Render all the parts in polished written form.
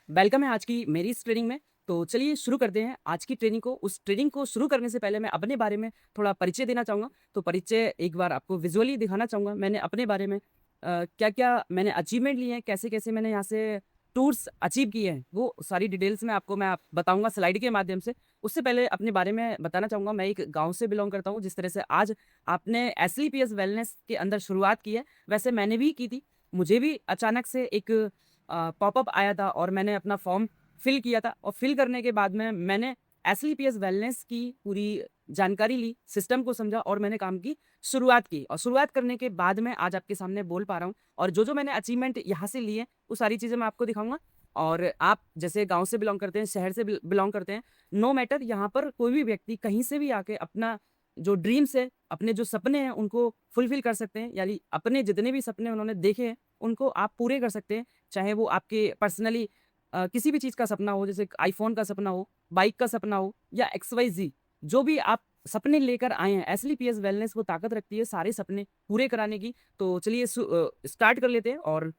Welcome है आज की मेरी इस ट्रेनिंग में। तो चलिए शुरू करते हैं आज की ट्रेनिंग को। उस ट्रेनिंग को शुरू करने से पहले मैं अपने बारे में थोड़ा परिचय देना चाहूँगा। तो परिचय एक बार आपको विजुअली दिखाना चाहूँगा। मैंने अपने बारे में क्या-क्या मैंने अचीवमेंट लिए हैं, कैसे-कैसे मैंने यहाँ से टूर्स अचीव किए हैं, वो सारी डिटेल्स में आपको मैं बताऊँगा स्लाइड के माध्यम से। उससे पहले अपने बारे में बताना चाहूँगा, मैं एक गाँव से बिलॉन्ग करता हूँ। जिस तरह से आज आपने एसलीपीएस वेलनेस के अंदर शुरुआत की है, वैसे मैंने भी की थी। मुझे भी अचानक से एक पॉपअप आया था और मैंने अपना फॉर्म फिल किया था और फिल करने के बाद में मैंने एसलीपीएस वेलनेस की पूरी जानकारी ली, सिस्टम को समझा और मैंने काम की शुरुआत की और शुरुआत करने के बाद में आज आपके सामने बोल पा रहा हूँ और जो मैंने अचीवमेंट यहाँ से लिए वो सारी चीज़ें मैं आपको दिखाऊंगा। और आप जैसे गांव से बिलोंग करते हैं, शहर से बिलोंग करते हैं, नो मैटर, यहाँ पर कोई भी व्यक्ति कहीं से भी आके अपना जो ड्रीम्स है, अपने जो सपने हैं उनको फुलफिल कर सकते हैं। यानी अपने जितने भी सपने उन्होंने देखे हैं उनको आप पूरे कर सकते हैं। चाहे वो आपके पर्सनली किसी भी चीज़ का सपना हो, जैसे आईफ़ोन का सपना हो, बाइक का सपना हो या एक्स-वाई-ज़ेड, जो भी आप सपने लेकर आए हैं, एसलीपीएस वेलनेस वो ताकत रखती है सारे सपने पूरे कराने की। तो चलिए स्टार्ट कर लेते हैं और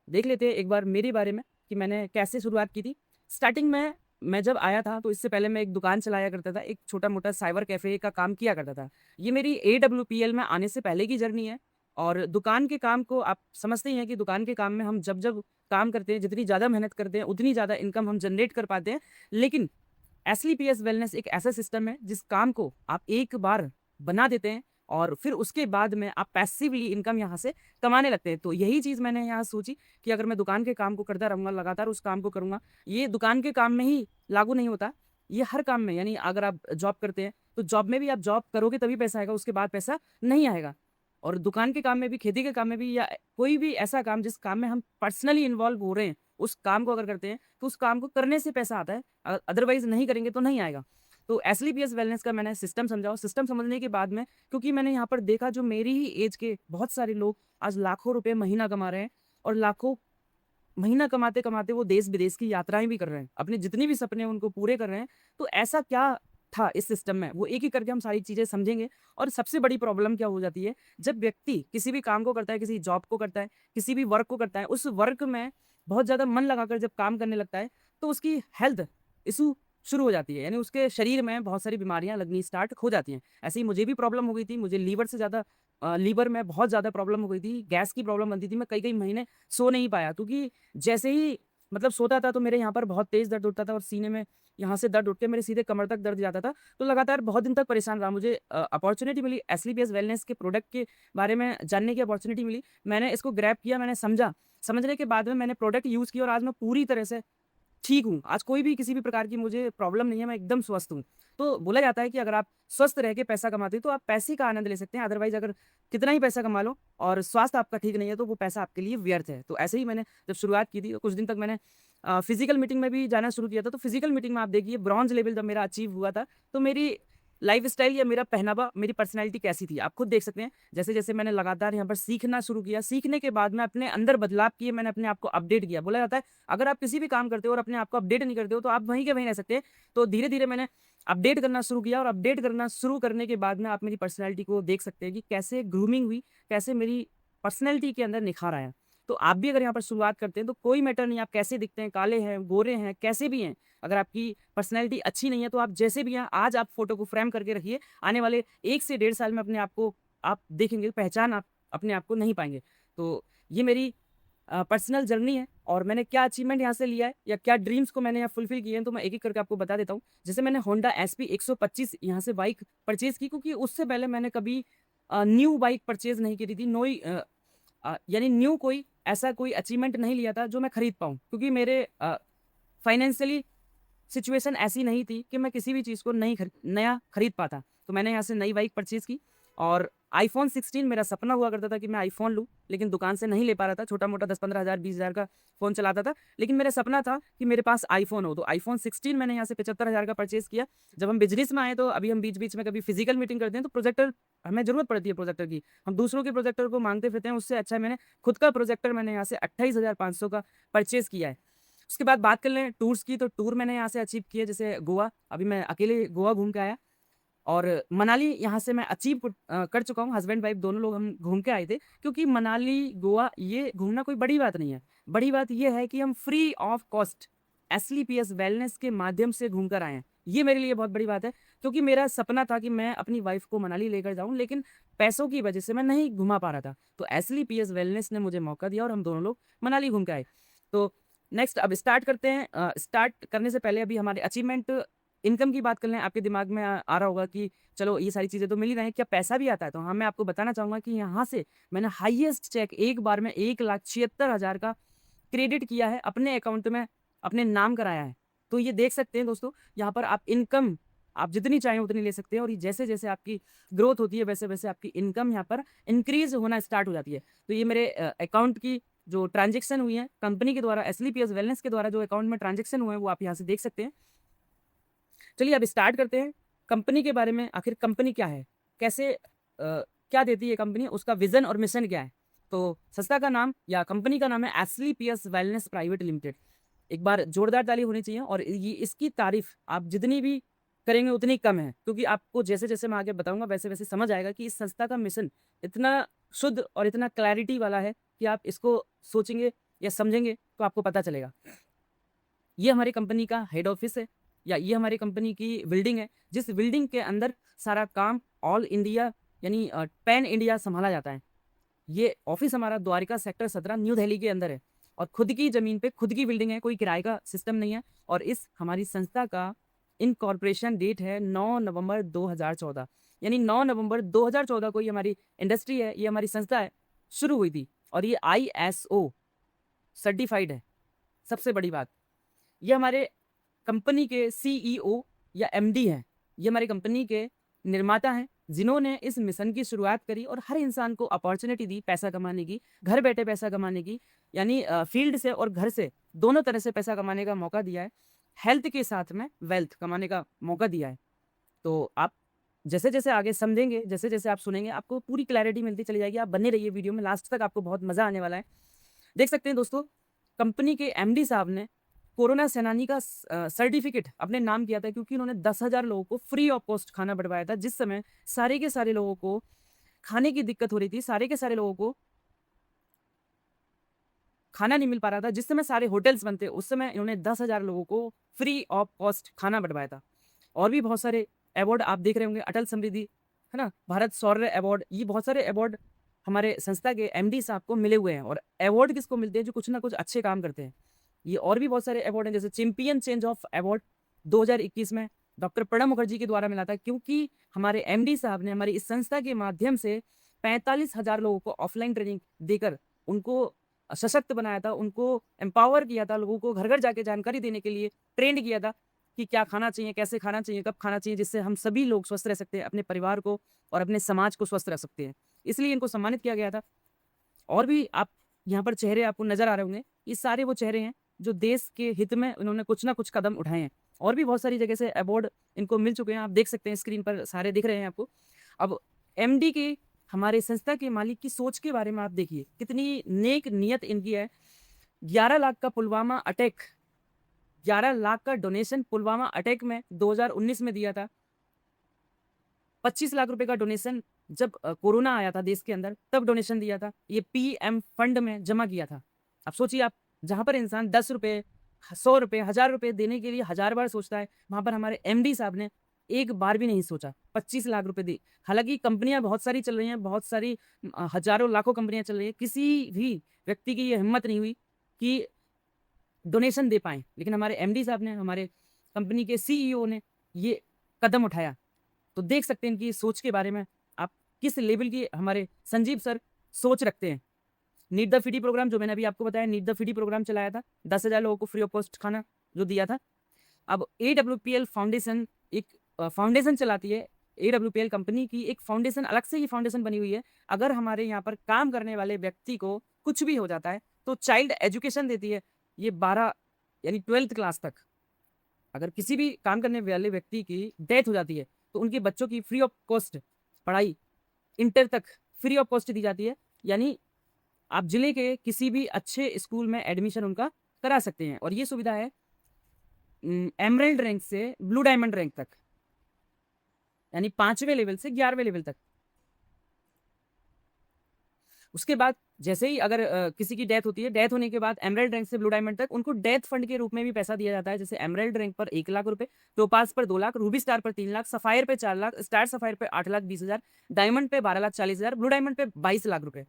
देख लेते हैं एक बार मेरे बारे में कि मैंने कैसे शुरुआत की थी। स्टार्टिंग में मैं जब आया था तो इससे पहले मैं एक दुकान चलाया करता था, एक छोटा-मोटा साइबर कैफ़े का काम किया करता था। ये मेरी एडब्ल्यूपीएल में आने से पहले की जर्नी है और दुकान के काम को आप समझते ही हैं कि दुकान के काम में हम जब-जब काम करते हैं, जितनी ज़्यादा मेहनत करते हैं, उतनी ज़्यादा इनकम हम जनरेट कर पाते हैं। लेकिन एसलीपीएस वेलनेस एक ऐसा सिस्टम है जिस काम को आप एक बार बना देते हैं और फिर उसके बाद में आप पैसिवली इनकम यहाँ से कमाने लगते हैं। तो यही चीज़ मैंने यहाँ सोची कि अगर मैं दुकान के काम को करता रहूँगा, लगातार उस काम को करूँगा, ये दुकान के काम में ही लागू नहीं होता, ये हर काम में, यानी अगर आप जॉब करते हैं, तो जॉब में भी आप जॉब करोगे तभी पैसा आएगा, उसके बाद पैसा नहीं आएगा। और दुकान के काम में भी, खेती के काम में भी या कोई भी ऐसा काम जिस काम में हम पर्सनली इन्वॉल्व हो रहे हैं, उस काम को अगर करते हैं, तो उस काम को करने से पैसा आता है। अदरवाइज़ नहीं करेंगे तो नहीं आएगा। तो एसलीपीएस वेलनेस का मैंने सिस्टम समझा और सिस्टम समझने के बाद में, क्योंकि मैंने यहाँ पर देखा जो मेरी ही एज के बहुत सारे लोग आज लाखों रुपए महीना कमा रहे हैं और लाखों महीना कमाते-कमाते वो देश-विदेश की यात्राएँ भी कर रहे हैं। अपने जितने भी सपने हैं उनको पूरे कर रहे हैं। तो ऐसा क्या था इस सिस्टम में? वो एक-एक करके हम सारी चीज़ें समझेंगे। और सबसे बड़ी प्रॉब्लम क्या हो जाती है, जब व्यक्ति किसी भी काम को करता है, किसी जॉब को करता है, किसी भी वर्क को करता है, उस वर्क में बहुत ज़्यादा मन लगाकर जब काम करने लगता है, तो उसकी हेल्थ इश्यू शुरू हो जाती है। यानी उसके शरीर में बहुत सारी बीमारियाँ लगनी स्टार्ट हो जाती हैं। ऐसे ही मुझे भी प्रॉब्लम हो गई थी। मुझे लीवर से ज़्यादा लीवर में बहुत ज़्यादा प्रॉब्लम हो गई थी। गैस की प्रॉब्लम बनती थी। मैं कई-कई महीने सो नहीं पाया, क्योंकि जैसे ही मतलब सोता था तो मेरे यहाँ पर बहुत तेज़ दर्द उठता था और सीने में यहाँ से दर्द उठ के मेरे सीधे कमर तक दर्द जाता था। तो लगातार बहुत दिन तक परेशान रहा। मुझे अपॉर्च्युनिटी मिली, एसलीपीएस वेलनेस के प्रोडक्ट के बारे में जानने की अपॉर्च्युनिटी मिली। मैंने इसको ग्रैब किया, मैंने समझा। समझने के बाद में मैंने प्रोडक्ट यूज़ किया और आज मैं पूरी तरह से ठीक हूँ। आज कोई भी किसी भी प्रकार की मुझे प्रॉब्लम नहीं है, मैं एकदम स्वस्थ हूँ। तो बोला जाता है कि अगर आप स्वस्थ रह के पैसा कमाते हो तो आप पैसे का आनंद ले सकते हैं, अदरवाइज़ अगर कितना ही पैसा कमा लो और स्वास्थ्य आपका ठीक नहीं है तो वो पैसा आपके लिए व्यर्थ है। तो ऐसे ही मैंने जब शुरुआत की थी तो कुछ दिन तक मैंने फिज़िकल मीटिंग में भी जाना शुरू किया था। तो फिज़िकल मीटिंग में आप देखिए ब्रॉन्ज़ लेवल जब मेरा अचीव हुआ था, तो मेरी लाइफ़स्टाइल या मेरा पहनावा, मेरी पर्सनैलिटी कैसी थी, आप खुद देख सकते हैं। जैसे-जैसे मैंने लगातार यहाँ पर सीखना शुरू किया, सीखने के बाद में अपने अंदर बदलाव किए, मैंने अपने आप को अपडेट किया। बोला जाता है अगर आप किसी भी काम करते हो और अपने आप को अपडेट नहीं करते हो तो आप वहीं के वहीं रह सकते हैं। तो धीरे-धीरे मैंने अपडेट करना शुरू किया और अपडेट करना शुरू करने के बाद में आप मेरी पर्सनैलिटी को देख सकते हैं कि कैसे ग्रूमिंग हुई, कैसे मेरी पर्सनैलिटी के अंदर निखार आया। तो आप भी अगर यहाँ पर शुरुआत करते हैं तो कोई मैटर नहीं, आप कैसे दिखते हैं, काले हैं, गोरे हैं, कैसे भी हैं, अगर आपकी पर्सनैलिटी अच्छी नहीं है तो आप जैसे भी हैं, आज आप फ़ोटो को फ्रेम करके रखिए, आने वाले 1 से डेढ़ साल में अपने आप को आप देखेंगे, पहचान आप अपने आप को नहीं पाएँगे। तो ये मेरी पर्सनल जर्नी है और मैंने क्या अचीवमेंट यहाँ से लिया है या क्या ड्रीम्स को मैंने यहाँ फुलफ़िल किए हैं, तो मैं एक-एक करके आपको बता देता हूँ। जैसे मैंने होंडा एसपी 125 यहाँ से बाइक परचेज़ की, क्योंकि उससे पहले मैंने कभी न्यू बाइक परचेज़ नहीं करी थी। यानी न्यू कोई ऐसा कोई अचीवमेंट नहीं लिया था जो मैं खरीद पाऊँ, क्योंकि मेरे फाइनेंशियली सिचुएशन ऐसी नहीं थी कि मैं किसी भी चीज़ को नया खरीद पाता। तो मैंने यहाँ से नई बाइक परचेज़ की और आईफ़ोन 16 मेरा सपना हुआ करता था कि मैं आईफ़ोन लूँ, लेकिन दुकान से नहीं ले पा रहा था। छोटा-मोटा 10-15 हज़ार, 20 हज़ार का फ़ोन चलाता था, लेकिन मेरा सपना था कि मेरे पास आईफ़ोन हो। तो आईफ़ोन 16 मैंने यहाँ से 75,000 का परचेज़ किया। जब हम बिज़नेस में आए तो अभी हम बीच-बीच में कभी फ़िज़िकल मीटिंग करते हैं तो प्रोजेक्टर हमें ज़रूरत पड़ती है प्रोजेक्टर की। हम दूसरों के प्रोजेक्टर को माँगते फिरते हैं, उससे अच्छा मैंने खुद का प्रोजेक्टर मैंने यहाँ से 28,500 का परचेज़ किया है। उसके बाद बात कर लें टूर्स की, तो टूर मैंने यहाँ से अचीव किए, जैसे गोवा, अभी मैं अकेले गोवा घूम के आया। और मनाली यहाँ से मैं अचीव कर चुका हूँ। हस्बैंड वाइफ दोनों लोग हम घूम के आए थे, क्योंकि मनाली, गोवा ये घूमना कोई बड़ी बात नहीं है। बड़ी बात ये है कि हम फ्री ऑफ कॉस्ट एसलीपीएस वेलनेस के माध्यम से घूम कर आए हैं। ये मेरे लिए बहुत बड़ी बात है, क्योंकि मेरा सपना था कि मैं अपनी वाइफ को मनाली लेकर जाऊं, लेकिन पैसों की वजह से मैं नहीं घुमा पा रहा था। तो एसलीपीएस वेलनेस ने मुझे मौका दिया और हम दोनों लोग मनाली घूम के आए। तो नेक्स्ट अब स्टार्ट करते हैं। स्टार्ट करने से पहले अभी हमारे अचीवमेंट, इनकम की बात कर लें। आपके दिमाग में आ रहा होगा कि चलो ये सारी चीज़ें तो मिल ही रही हैं, क्या पैसा भी आता है? तो हाँ, मैं आपको बताना चाहूँगा कि यहाँ से मैंने हाईएस्ट चेक एक बार में 1,76,000 का क्रेडिट किया है, अपने अकाउंट में अपने नाम कराया है। तो ये देख सकते हैं दोस्तों, यहाँ पर आप इनकम आप जितनी चाहें उतनी ले सकते हैं, और ये जैसे जैसे आपकी ग्रोथ होती है वैसे वैसे आपकी इनकम यहाँ पर इंक्रीज होना स्टार्ट हो जाती है। तो ये मेरे अकाउंट की जो ट्रांजेक्शन हुई है कंपनी के द्वारा, एसलीपीएस वेलनेस के द्वारा जो अकाउंट में ट्रांजेक्शन हुए हैं वो आप यहाँ से देख सकते हैं। चलिए अब स्टार्ट करते हैं कंपनी के बारे में। आखिर कंपनी क्या है, कैसे क्या देती है कंपनी, उसका विजन और मिशन क्या है। तो संस्था का नाम या कंपनी का नाम है एसलीपीएस वेलनेस प्राइवेट लिमिटेड। एक बार जोरदार ताली होनी चाहिए। और ये इसकी तारीफ आप जितनी भी करेंगे उतनी कम है, क्योंकि आपको जैसे जैसे मैं आगे बताऊंगा वैसे वैसे समझ आएगा कि इस संस्था का मिशन इतना शुद्ध और इतना क्लैरिटी वाला है कि आप इसको सोचेंगे या समझेंगे तो आपको पता चलेगा। ये हमारी कंपनी का हेड ऑफिस है, या ये हमारी कंपनी की बिल्डिंग है, जिस बिल्डिंग के अंदर सारा काम ऑल इंडिया यानी पैन इंडिया संभाला जाता है। ये ऑफिस हमारा द्वारिका सेक्टर 17 न्यू दिल्ली के अंदर है, और खुद की जमीन पे खुद की बिल्डिंग है, कोई किराए का सिस्टम नहीं है। और इस हमारी संस्था का इनकॉर्पोरेशन डेट है 9 नवंबर 2014, यानी 9 नवंबर 2014 को ये हमारी इंडस्ट्री है, ये हमारी संस्था है, शुरू हुई थी। और ये ISO सर्टिफाइड है। सबसे बड़ी बात, ये हमारे कंपनी के CEO या MD हैं। ये हमारी कंपनी के निर्माता हैं, जिन्होंने इस मिशन की शुरुआत करी और हर इंसान को अपॉर्चुनिटी दी पैसा कमाने की, घर बैठे पैसा कमाने की, यानी फील्ड से और घर से दोनों तरह से पैसा कमाने का मौका दिया है। हेल्थ के साथ में वेल्थ कमाने का मौका दिया है। तो आप जैसे जैसे आगे समझेंगे, जैसे जैसे आप सुनेंगे, आपको पूरी क्लैरिटी मिलती चली जाएगी। आप बने रहिए वीडियो में, लास्ट तक आपको बहुत मज़ा आने वाला है। देख सकते हैं दोस्तों, कंपनी के MD साहब ने कोरोना सेनानी का सर्टिफिकेट अपने नाम किया था, क्योंकि उन्होंने 10,000 लोगों को फ्री ऑफ कॉस्ट खाना बढ़वाया था। जिस समय सारे के सारे लोगों को खाने की दिक्कत हो रही थी, सारे के सारे लोगों को खाना नहीं मिल पा रहा था, जिस समय सारे होटल्स बनते, उस समय इन्होंने 10,000 लोगों को फ्री ऑफ कॉस्ट खाना बढ़वाया था। और भी बहुत सारे अवार्ड आप देख रहे होंगे, अटल समृद्धि, है ना, भारत शौर्य अवार्ड, ये बहुत सारे अवार्ड हमारे संस्था के MD साहब को मिले हुए हैं। और अवार्ड किसको मिलते हैं? जो कुछ ना कुछ अच्छे काम करते हैं। ये और भी बहुत सारे अवार्ड हैं, जैसे चैंपियन चेंज ऑफ अवार्ड 2021 में डॉक्टर प्रणब मुखर्जी के द्वारा मिला था, क्योंकि हमारे MD साहब ने हमारी इस संस्था के माध्यम से 45,000 लोगों को ऑफलाइन ट्रेनिंग देकर उनको सशक्त बनाया था, उनको एम्पावर किया था, लोगों को घर घर जाके जानकारी देने के लिए ट्रेंड किया था कि क्या खाना चाहिए, कैसे खाना चाहिए, कब खाना चाहिए, जिससे हम सभी लोग स्वस्थ रह सकते हैं, अपने परिवार को और अपने समाज को स्वस्थ रख सकते हैं। इसलिए इनको सम्मानित किया गया था। और भी आप यहाँ पर चेहरे आपको नजर आ रहे होंगे, ये सारे वो चेहरे हैं जो देश के हित में उन्होंने कुछ ना कुछ कदम उठाए हैं। और भी बहुत सारी जगह से अवार्ड इनको मिल चुके हैं, आप देख सकते हैं स्क्रीन पर सारे दिख रहे हैं आपको। अब MD के, हमारे संस्था के मालिक की सोच के बारे में आप देखिए, कितनी नेक नियत इनकी है। 11 लाख का पुलवामा अटैक, 11 लाख का डोनेशन पुलवामा अटैक में 2019 में दिया था। 25 लाख रुपए का डोनेशन जब कोरोना आया था देश के अंदर, तब डोनेशन दिया था। ये PM फंड में जमा किया था। अब सोचिए आप, जहाँ पर इंसान 10 रुपये, 100 रुपये, 1000 रुपये देने के लिए 1000 बार सोचता है, वहाँ पर हमारे MD साहब ने एक बार भी नहीं सोचा, 25 लाख रुपए दी। हालांकि कंपनियां बहुत सारी चल रही हैं, बहुत सारी हजारों लाखों कंपनियां चल रही हैं, किसी भी व्यक्ति की ये हिम्मत नहीं हुई कि डोनेशन दे पाएँ, लेकिन हमारे MD साहब ने, हमारे कंपनी के CEO ने ये कदम उठाया। तो देख सकते हैं इनकी सोच के बारे में आप किस लेवल की हमारे संजीव सर सोच रखते हैं। नीट द फिटी प्रोग्राम, जो मैंने अभी आपको बताया, नीट द फिटी प्रोग्राम चलाया था, 10,000 लोगों को फ्री ऑफ कॉस्ट खाना जो दिया था। अब AWPL फाउंडेशन एक फाउंडेशन चलाती है। AWPL कंपनी की एक फाउंडेशन, अलग से ही फाउंडेशन बनी हुई है। अगर हमारे यहाँ पर काम करने वाले व्यक्ति को कुछ भी हो जाता है तो चाइल्ड एजुकेशन देती है। ये 12 यानी 12th क्लास तक, अगर किसी भी काम करने वाले व्यक्ति की डेथ हो जाती है तो उनके बच्चों की फ्री ऑफ कॉस्ट पढ़ाई इंटर तक फ्री ऑफ कॉस्ट दी जाती है। यानी आप जिले के किसी भी अच्छे स्कूल में एडमिशन उनका करा सकते हैं। और ये सुविधा है एमरल्ड रैंक से ब्लू डायमंड रैंक तक। यानी 5वें लेवल से 11वें लेवल तक। उसके बाद जैसे ही अगर किसी की डेथ होती है, डेथ होने के बाद एमराल्ड रैंक से ब्लू डायमंड तक उनको डेथ फंड के रूप में भी पैसा दिया जाता है। जैसे एमराल्ड रैंक पर 1 लाख रुपए, टोपाज पर 2 लाख, रूबी स्टार पर 3 लाख, सफायर पे 4 लाख, स्टार सफायर पे 8 लाख 20 हजार, डायमंड पे 12 लाख 40 हजार, ब्लू डायमंड पे 22 लाख रुपए।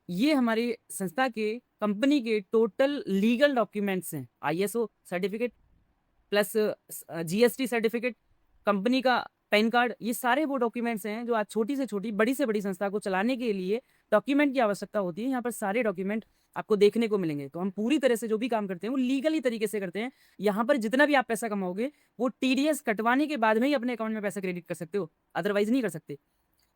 ये हमारी संस्था के कंपनी के टोटल लीगल डॉक्यूमेंट्स हैं। ISO certificate plus GST certificate, company का पैन कार्ड, ये सारे वो डॉक्यूमेंट्स हैं जो आज छोटी से छोटी, बड़ी से बड़ी संस्था को चलाने के लिए डॉक्यूमेंट की आवश्यकता होती है। यहाँ पर सारे डॉक्यूमेंट आपको देखने को मिलेंगे। तो हम पूरी तरह से जो भी काम करते हैं वो लीगली तरीके से करते हैं। यहाँ पर जितना भी आप पैसा कमाओगे वो टीडीएस कटवाने के बाद में ही अपने अकाउंट में पैसा क्रेडिट कर सकते हो, अदरवाइज नहीं कर सकते।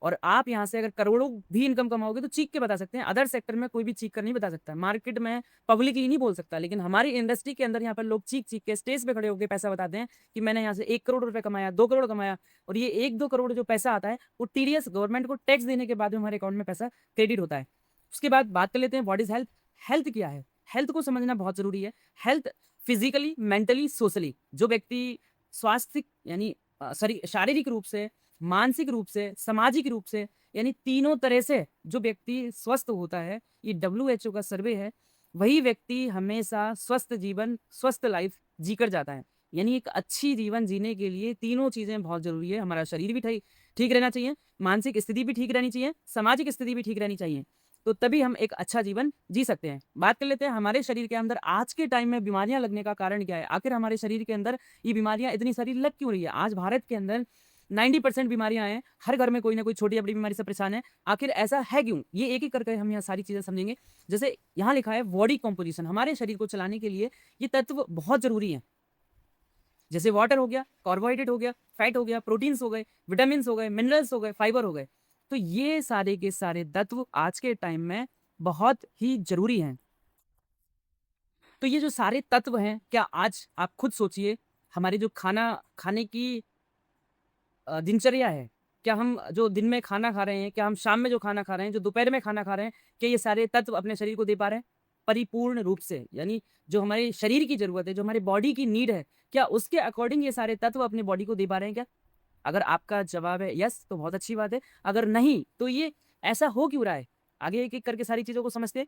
और आप यहाँ से अगर करोड़ों भी इनकम कमाओगे तो चीख के बता सकते हैं। अदर सेक्टर में कोई भी चीख कर नहीं बता सकता, मार्केट में पब्लिकली नहीं बोल सकता, लेकिन हमारी इंडस्ट्री के अंदर यहाँ पर लोग चीख चीख के स्टेज पे खड़े होकर पैसा बताते हैं कि मैंने यहाँ से 1 करोड़ रुपए कमाया, 2 करोड़ कमाया। और ये 1-2 करोड़ जो पैसा आता है वो टीडीएस गवर्नमेंट को टैक्स देने के बाद में हमारे अकाउंट में पैसा क्रेडिट होता है। उसके बाद बात कर लेते हैं व्हाट इज हेल्थ। हेल्थ क्या है? हेल्थ को समझना बहुत जरूरी है। हेल्थ फिजिकली, मेंटली, सोशली, जो व्यक्ति स्वास्थ्य यानी शारीरिक रूप से, मानसिक रूप से, सामाजिक रूप से, यानी तीनों तरह से जो व्यक्ति स्वस्थ होता है, ये WHO का सर्वे है, वही व्यक्ति हमेशा स्वस्थ जीवन, स्वस्थ लाइफ जीकर जाता है। यानी एक अच्छी जीवन जीने के लिए तीनों चीजें बहुत जरूरी है। हमारा शरीर भी ठीक रहना चाहिए, मानसिक स्थिति भी ठीक रहनी चाहिए, सामाजिक स्थिति भी ठीक रहनी चाहिए, तो तभी हम एक अच्छा जीवन जी सकते हैं। बात कर लेते हैं हमारे शरीर के अंदर आज के टाइम में बीमारियां लगने का कारण क्या है। आखिर हमारे शरीर के अंदर ये बीमारियां इतनी सारी लग क्यों रही है? आज भारत के अंदर 90% बीमारियां हैं, हर घर में कोई ना कोई छोटी या बड़ी बीमारी से परेशान है। आखिर ऐसा है क्यों? ये एक एक करके हम यहाँ सारी चीजें समझेंगे। जैसे यहाँ लिखा है बॉडी कॉम्पोजिशन, हमारे शरीर को चलाने के लिए ये तत्व बहुत जरूरी है। जैसे वाटर हो गया, कार्बोहाइड्रेट हो गया, फैट हो गया, प्रोटीन्स हो गए, विटामिन हो गए, मिनरल्स हो गए, फाइबर हो गए। तो ये सारे के सारे तत्व आज के टाइम में बहुत ही जरूरी हैं। तो ये जो सारे तत्व हैं, क्या आज आप खुद सोचिए, हमारे जो खाना खाने की दिनचर्या है, क्या हम जो दिन में खाना खा रहे हैं, क्या हम शाम में जो खाना खा रहे हैं, जो दोपहर में खाना खा रहे हैं, क्या ये सारे तत्व अपने शरीर को दे पा रहे हैं परिपूर्ण रूप से? यानी जो हमारे शरीर की जरूरत है, जो हमारी बॉडी की नीड है, क्या उसके अकॉर्डिंग ये सारे तत्व अपनी बॉडी को दे पा रहे हैं क्या? अगर आपका जवाब है यस तो बहुत अच्छी बात है, अगर नहीं तो ये ऐसा हो क्यों रहा है? आगे एक एक करके सारी चीजों को समझते हैं।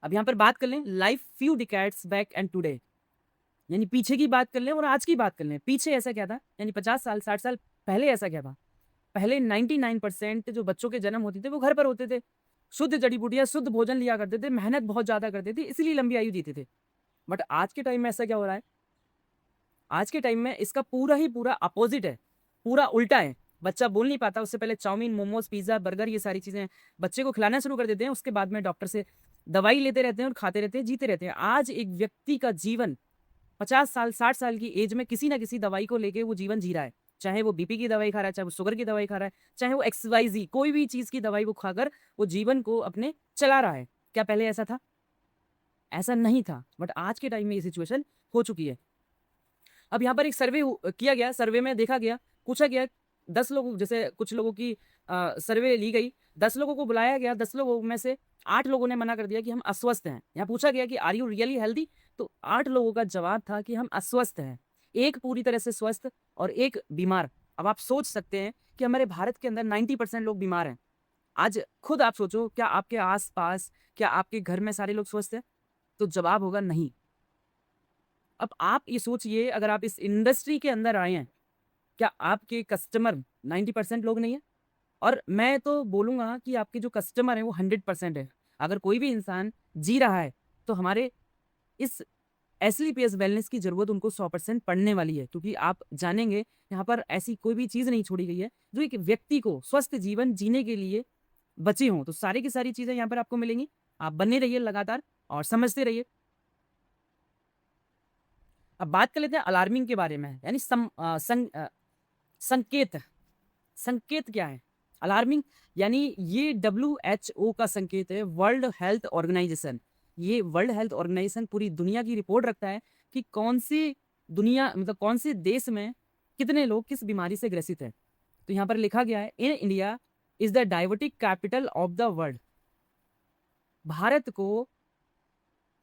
अब यहाँ पर बात कर लें life few decades back and today, यानी पीछे की बात कर लें और आज की बात कर लें। पीछे ऐसा क्या था, यानी 50 साल 60 साल पहले ऐसा क्या था? पहले 99% जो बच्चों के जन्म होते थे वो घर पर होते थे, शुद्ध जड़ी बूटियां, शुद्ध भोजन लिया करते थे, मेहनत बहुत ज्यादा करते थे, इसलिए लंबी आयु जीते थे। बट आज के टाइम में ऐसा क्या हो रहा है? आज के टाइम में इसका पूरा ही पूरा अपोजिट है, पूरा उल्टा है। बच्चा बोल नहीं पाता, उससे पहले चाउमीन, मोमोज, पिज्जा, बर्गर, ये सारी चीजें बच्चे को खिलाना शुरू कर देते हैं। उसके बाद में डॉक्टर से दवाई लेते रहते हैं और खाते रहते हैं, जीते रहते हैं। आज एक व्यक्ति का जीवन 50 साल 60 साल की एज में किसी ना किसी दवाई को लेके वो जीवन जी रहा है। चाहे वो बीपी की दवाई खा रहा है, चाहे वो शुगर की दवाई खा रहा है, चाहे वो XYZ कोई भी चीज की दवाई वो खाकर वो जीवन को अपने चला रहा है। क्या पहले ऐसा था? ऐसा नहीं था, बट आज के टाइम में ये सिचुएशन हो चुकी है। अब यहाँ पर एक सर्वे किया गया, सर्वे में देखा गया, पूछा गया 10 लोगों, जैसे कुछ लोगों की सर्वे ली गई, 10 लोगों को बुलाया गया, 10 लोगों में से 8 लोगों ने मना कर दिया कि हम अस्वस्थ हैं। यहाँ पूछा गया कि आर यू रियली हेल्दी, तो 8 लोगों का जवाब था कि हम अस्वस्थ हैं, एक पूरी तरह से स्वस्थ और एक बीमार। अब आप सोच सकते हैं कि हमारे भारत के अंदर 90% लोग बीमार हैं। आज खुद आप सोचो, क्या आपके आसपास, क्या आपके घर में सारे लोग स्वस्थ हैं? तो जवाब होगा नहीं। अब आप ये सोचिए, अगर आप इस इंडस्ट्री के अंदर आए हैं, क्या आपके कस्टमर 90% लोग नहीं है? और मैं तो बोलूंगा कि आपके जो कस्टमर है वो 100% है। अगर कोई भी इंसान जी रहा है तो हमारे इस SLPS वेलनेस की जरूरत उनको 100% पड़ने वाली है, क्योंकि आप जानेंगे यहाँ पर ऐसी कोई भी चीज नहीं छोड़ी गई है जो एक व्यक्ति को स्वस्थ जीवन जीने के लिए बची हों। तो सारी की सारी चीजें यहाँ पर आपको मिलेंगी। आप बने रहिए लगातार और समझते रहिए। अब बात कर लेते हैं अलार्मिंग के बारे में, यानी संकेत। संकेत क्या है? अलार्मिंग यानी ये WHO का संकेत है, वर्ल्ड हेल्थ ऑर्गेनाइजेशन। ये वर्ल्ड हेल्थ ऑर्गेनाइजेशन पूरी दुनिया की रिपोर्ट रखता है कि कौन सी दुनिया, मतलब कौन से देश में कितने लोग किस बीमारी से ग्रसित है। तो यहाँ पर लिखा गया है, in India is the diabetic capital of the world. Bharat को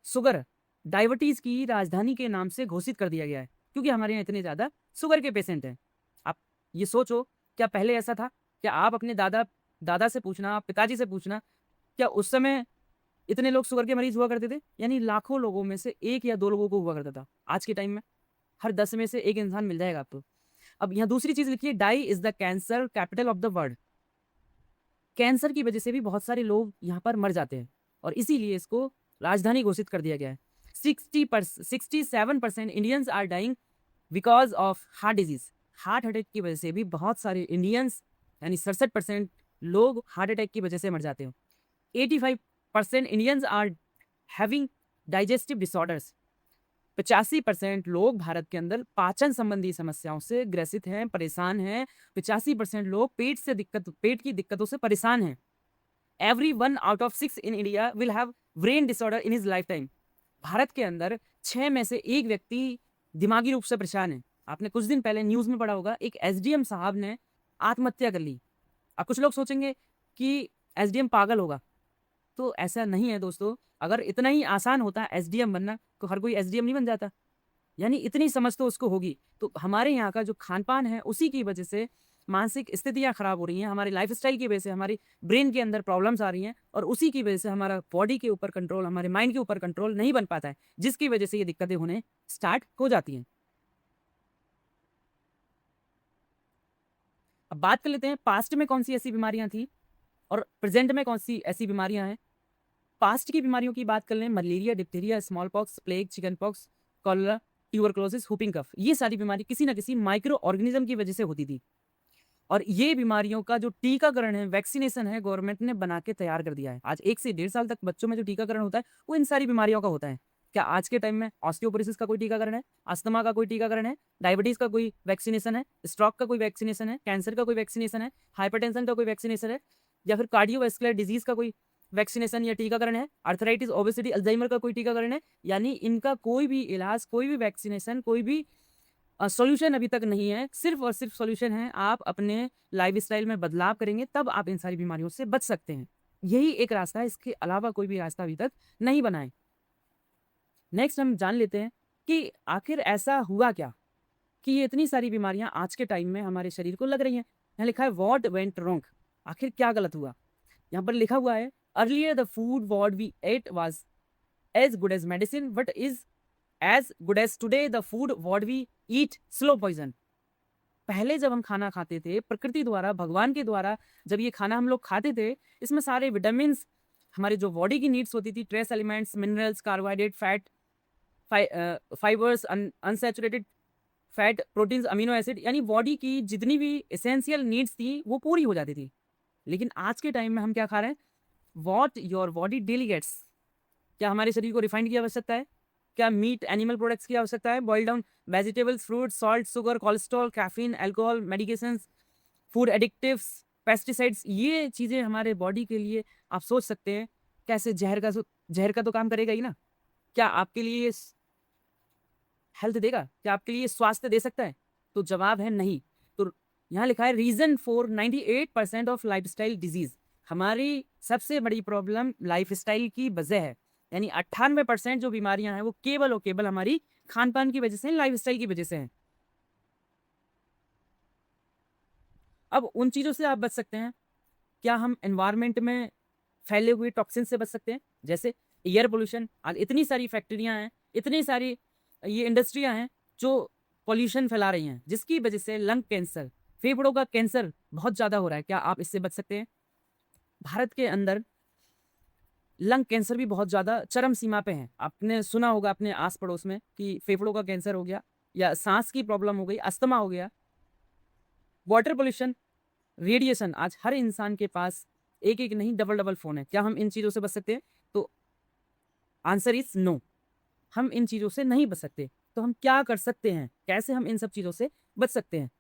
शुगर डायबिटीज़ की राजधानी के नाम से घोषित कर दिया गया है, क्योंकि हमारे यहाँ इतने ज़्यादा शुगर के पेशेंट हैं। आप ये सोचो, क्या पहले ऐसा था? क्या आप अपने दादा से पूछना, पिताजी से पूछना, क्या उस समय इतने लोग शुगर के मरीज़ हुआ करते थे? यानी लाखों लोगों में से 1 या 2 लोगों को हुआ करता था। आज के टाइम में हर 10 में से 1 इंसान मिल जाएगा आपको। अब यहाँ दूसरी चीज़ लिखिए, die is the cancer capital of the world. Cancer की वजह से भी बहुत सारे लोग यहाँ पर मर जाते हैं और इसीलिए इसको राजधानी घोषित कर दिया गया है। 67% Indians are dying because of heart disease. Heart attack की वजह से भी बहुत सारे इंडियंस यानी 67% लोग हार्ट अटैक की वजह से मर जाते हैं। 85% Indians are having digestive disorders. 85% लोग भारत के अंदर पाचन संबंधी समस्याओं से ग्रसित हैं, परेशान हैं। 85% लोग पेट की दिक्कतों से परेशान हैं। Every 1 out of 6 in India will have brain disorder in his life time. Bharat के अंदर 6 में से 1 व्यक्ति दिमागी रूप से परेशान है। आपने कुछ दिन पहले न्यूज़ में पढ़ा होगा, एक एसडीएम साहब ने आत्महत्या कर ली। अब कुछ लोग सोचेंगे कि एसडीएम पागल होगा, तो ऐसा नहीं है दोस्तों। अगर इतना ही आसान होता एसडीएम बनना, तो हर कोई एसडीएम नहीं बन जाता। यानी इतनी समझ तो उसको होगी। तो हमारे यहाँ का जो खान-पान है, उसी की वजह से मानसिक स्थितियाँ खराब हो रही हैं, हमारे लाइफ़स्टाइल की वजह से हमारी ब्रेन के अंदर प्रॉब्लम्स आ रही हैं और उसी की वजह से हमारा बॉडी के ऊपर कंट्रोल, हमारे माइंड के ऊपर कंट्रोल नहीं बन पाता है, जिसकी वजह से ये दिक्कतें होने स्टार्ट हो जाती हैं। अब बात कर लेते हैं पास्ट में कौन-सी ऐसी बीमारियाँ थी और प्रेज़ेंट में कौन-सी ऐसी बीमारियाँ हैं। पास्ट की बीमारियों की बात कर लें, malaria, diphtheria, smallpox, plague, chickenpox, cholera, tuberculosis, whooping cough, ये सारी बीमारी किसी न किसी माइक्रो ऑर्गेनिज्म की वजह से होती थी। और ये बीमारियों का जो टीकाकरण है, वैक्सीनेशन है, गवर्नमेंट ने बना के तैयार कर दिया है। आज 1 से 1.5 साल तक बच्चों में जो टीकाकरण होता है, वो इन सारी बीमारियों का होता है। क्या आज के टाइम में ऑस्टियोपोरोसिस का कोई टीकाकरण है? अस्थमा का कोई टीकाकरण है? डायबिटीज़ का कोई वैक्सीनेशन है? स्ट्रोक का कोई वैक्सीनेशन है? कैंसर का कोई वैक्सीनेशन है? हाइपरटेंशन का कोई वैक्सीनेशन है? या फिर कार्डियोवैस्कुलर डिजीज़ का कोई वैक्सीनेशन या टीकाकरण है? आर्थराइटिस, ओबेसिटी, अल्जाइमर का कोई टीकाकरण है? यानी इनका कोई भी इलाज, कोई भी वैक्सीनेशन, कोई भी सॉल्यूशन अभी तक नहीं है। सिर्फ़ और सिर्फ़ सॉल्यूशन है, आप अपने लाइफ़स्टाइल में बदलाव करेंगे, तब आप इन सारी बीमारियों से बच सकते हैं। यही एक रास्ता है, इसके अलावा कोई भी रास्ता अभी तक नहीं बना है। नेक्स्ट हम जान लेते हैं कि आखिर ऐसा हुआ क्या कि ये इतनी सारी बीमारियाँ आज के टाइम में हमारे शरीर को लग रही हैं। यहाँ लिखा है व्हाट वेंट रॉन्ग, आखिर क्या गलत हुआ? यहाँ पर लिखा हुआ है, earlier the food what we ate was as good as medicine but is as good as today the food what we eat slow poison. पहले जब हम खाना खाते थे, प्रकृति द्वारा, भगवान के द्वारा जब ये खाना हम लोग खाते थे, इसमें सारे विटामिन्स, हमारे जो बॉडी की नीड्स होती थी, trace elements, minerals, carbohydrate, fat, fibres, unsaturated fat, proteins, amino acid, यानी बॉडी की जितनी भी एसेंशियल नीड्स थी, वो पूरी हो जाती थी। लेकिन आज के टाइम में हम क्या खा रहे हैं? What your body daily gets. क्या हमारे शरीर को रिफाइंड की आवश्यकता है? क्या मीट, एनिमल प्रोडक्ट्स की आवश्यकता है? Boil down vegetables, fruit, salt, sugar, cholesterol, caffeine, alcohol, medications, food additives, pesticides, ये चीज़ें हमारे बॉडी के लिए आप सोच सकते हैं कैसे जहर का तो काम करेगा ही ना। क्या आपके लिए हेल्थ देगा? क्या आपके लिए स्वास्थ्य दे सकता है? तो जवाब है नहीं। तो यहाँ लिखा है reason for 98% of lifestyle disease. हमारी सबसे बड़ी प्रॉब्लम लाइफ़स्टाइल की वजह है। यानी 98% जो बीमारियाँ हैं वो केवल और केवल हमारी खान-पान की वजह से, लाइफ़स्टाइल की वजह से हैं। अब उन चीज़ों से आप बच सकते हैं। क्या हम एनवायरनमेंट में फैले हुए टॉक्सिन से बच सकते हैं? जैसे एयर पोल्यूशन, आज इतनी सारी फैक्ट्रियाँ हैं, इतनी सारी ये इंडस्ट्रियाँ हैं जो पॉल्यूशन फैला रही हैं, जिसकी वजह से लंग कैंसर, फेफड़ों का कैंसर बहुत ज़्यादा हो रहा है। क्या आप इससे बच सकते हैं? भारत के अंदर लंग कैंसर भी बहुत ज़्यादा चरम सीमा पे है। आपने सुना होगा अपने आस-पड़ोस में कि फेफड़ों का कैंसर हो गया या साँस की प्रॉब्लम हो गई, अस्थमा हो गया। वाटर पोल्यूशन, रेडिएशन, आज हर इंसान के पास एक-एक नहीं डबल-डबल फ़ोन है। क्या हम इन चीज़ों से बच सकते हैं? तो आंसर इज़ नो। हम इन चीज़ों से नहीं बच सकते। तो हम क्या कर सकते हैं? कैसे हम इन सब चीज़ों से बच सकते हैं?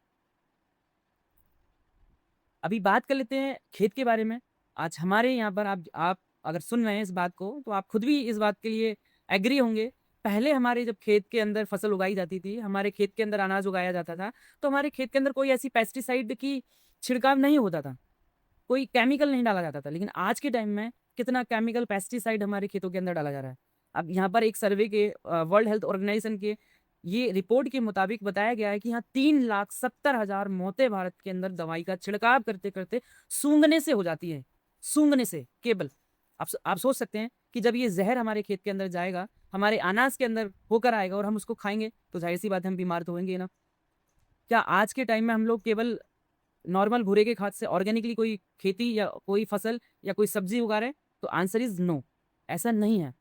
अभी बात कर लेते हैं खेत के बारे में। आज हमारे यहाँ पर आप अगर सुन रहे हैं इस बात को, तो आप खुद भी इस बात के लिए एग्री होंगे। पहले हमारे जब खेत के अंदर फसल उगाई जाती थी, हमारे खेत के अंदर अनाज उगाया जाता था, तो हमारे खेत के अंदर कोई ऐसी पेस्टिसाइड की छिड़काव नहीं होता था। कोई केमिकल नहीं डाला जाता था। लेकिन आज के टाइम में कितना केमिकल, पेस्टिसाइड हमारे खेतों के अंदर डाला जा रहा है। अब यहाँ पर एक सर्वे के वर्ल्ड हेल्थ ऑर्गेनाइजेशन के ये रिपोर्ट के मुताबिक बताया गया है कि यहाँ 3,70,000 मौतें भारत के अंदर दवाई का छिड़काव करते करते सूंघने से हो जाती है, सूंघने से केवल। आप सोच सकते हैं कि जब ये जहर हमारे खेत के अंदर जाएगा, हमारे अनाज के अंदर होकर आएगा और हम उसको खाएंगे, तो जाहिर सी बात है हम बीमार तो होंगे ना। क्या आज के टाइम में हम लोग केवल नॉर्मल भूरे के खाद से ऑर्गेनिकली कोई खेती या कोई फसल या कोई सब्जी उगा रहे हैं? तो आंसर इज नो, ऐसा नहीं है।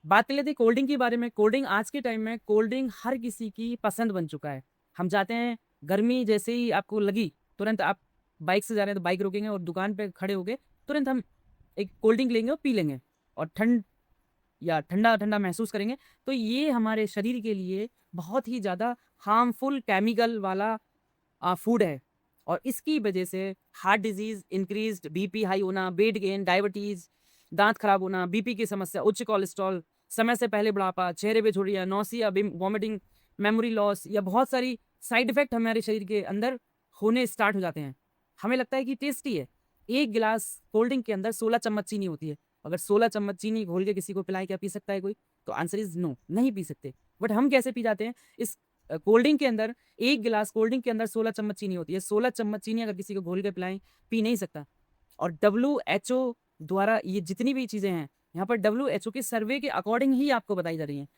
बात कर लेते हैं कोल्ड ड्रिंक के बारे में। कोल्ड ड्रिंक आज के टाइम में कोल्ड ड्रिंक हर किसी की पसंद बन चुका है। हम जाते हैं, गर्मी जैसे ही आपको लगी, तुरंत आप बाइक से जा रहे हैं तो बाइक रोकेंगे और दुकान पे खड़े हो गए, तुरंत हम एक कोल्ड ड्रिंक लेंगे और पी लेंगे और ठंडा ठंडा महसूस करेंगे। तो ये हमारे शरीर के लिए बहुत ही ज़्यादा हार्मफुल केमिकल वाला फूड है और इसकी वजह से heart disease, increased BP high होना, वेट गेन, डायबिटीज़, दांत खराब होना, बीपी की समस्या, उच्च कोलेस्ट्रॉल, समय से पहले बुढ़ापा, चेहरे पे झुर्रियाँ, नौसिया, वॉमिटिंग, मेमोरी लॉस या बहुत सारी साइड इफेक्ट हमारे शरीर के अंदर होने स्टार्ट हो जाते हैं। हमें लगता है कि टेस्टी है। एक गिलास कोल्ड ड्रिंक के अंदर 16 चम्मच चीनी होती है। अगर 16 चम्मच चीनी घोल के किसी को पिलाए, क्या पी सकता है कोई? तो आंसर इज नो, नहीं पी सकते। बट हम कैसे पी जाते हैं? इस कोल्ड ड्रिंक के अंदर, एक गिलास कोल्ड ड्रिंक के अंदर 16 चम्मच चीनी होती है। 16 चम्मच चीनी अगर किसी को घोल के पिलाएं, पी नहीं सकता। और WHO द्वारा ये जितनी भी चीज़ें हैं, यहाँ पर WHO के सर्वे के अकॉर्डिंग ही आपको बताई जा रही हैं।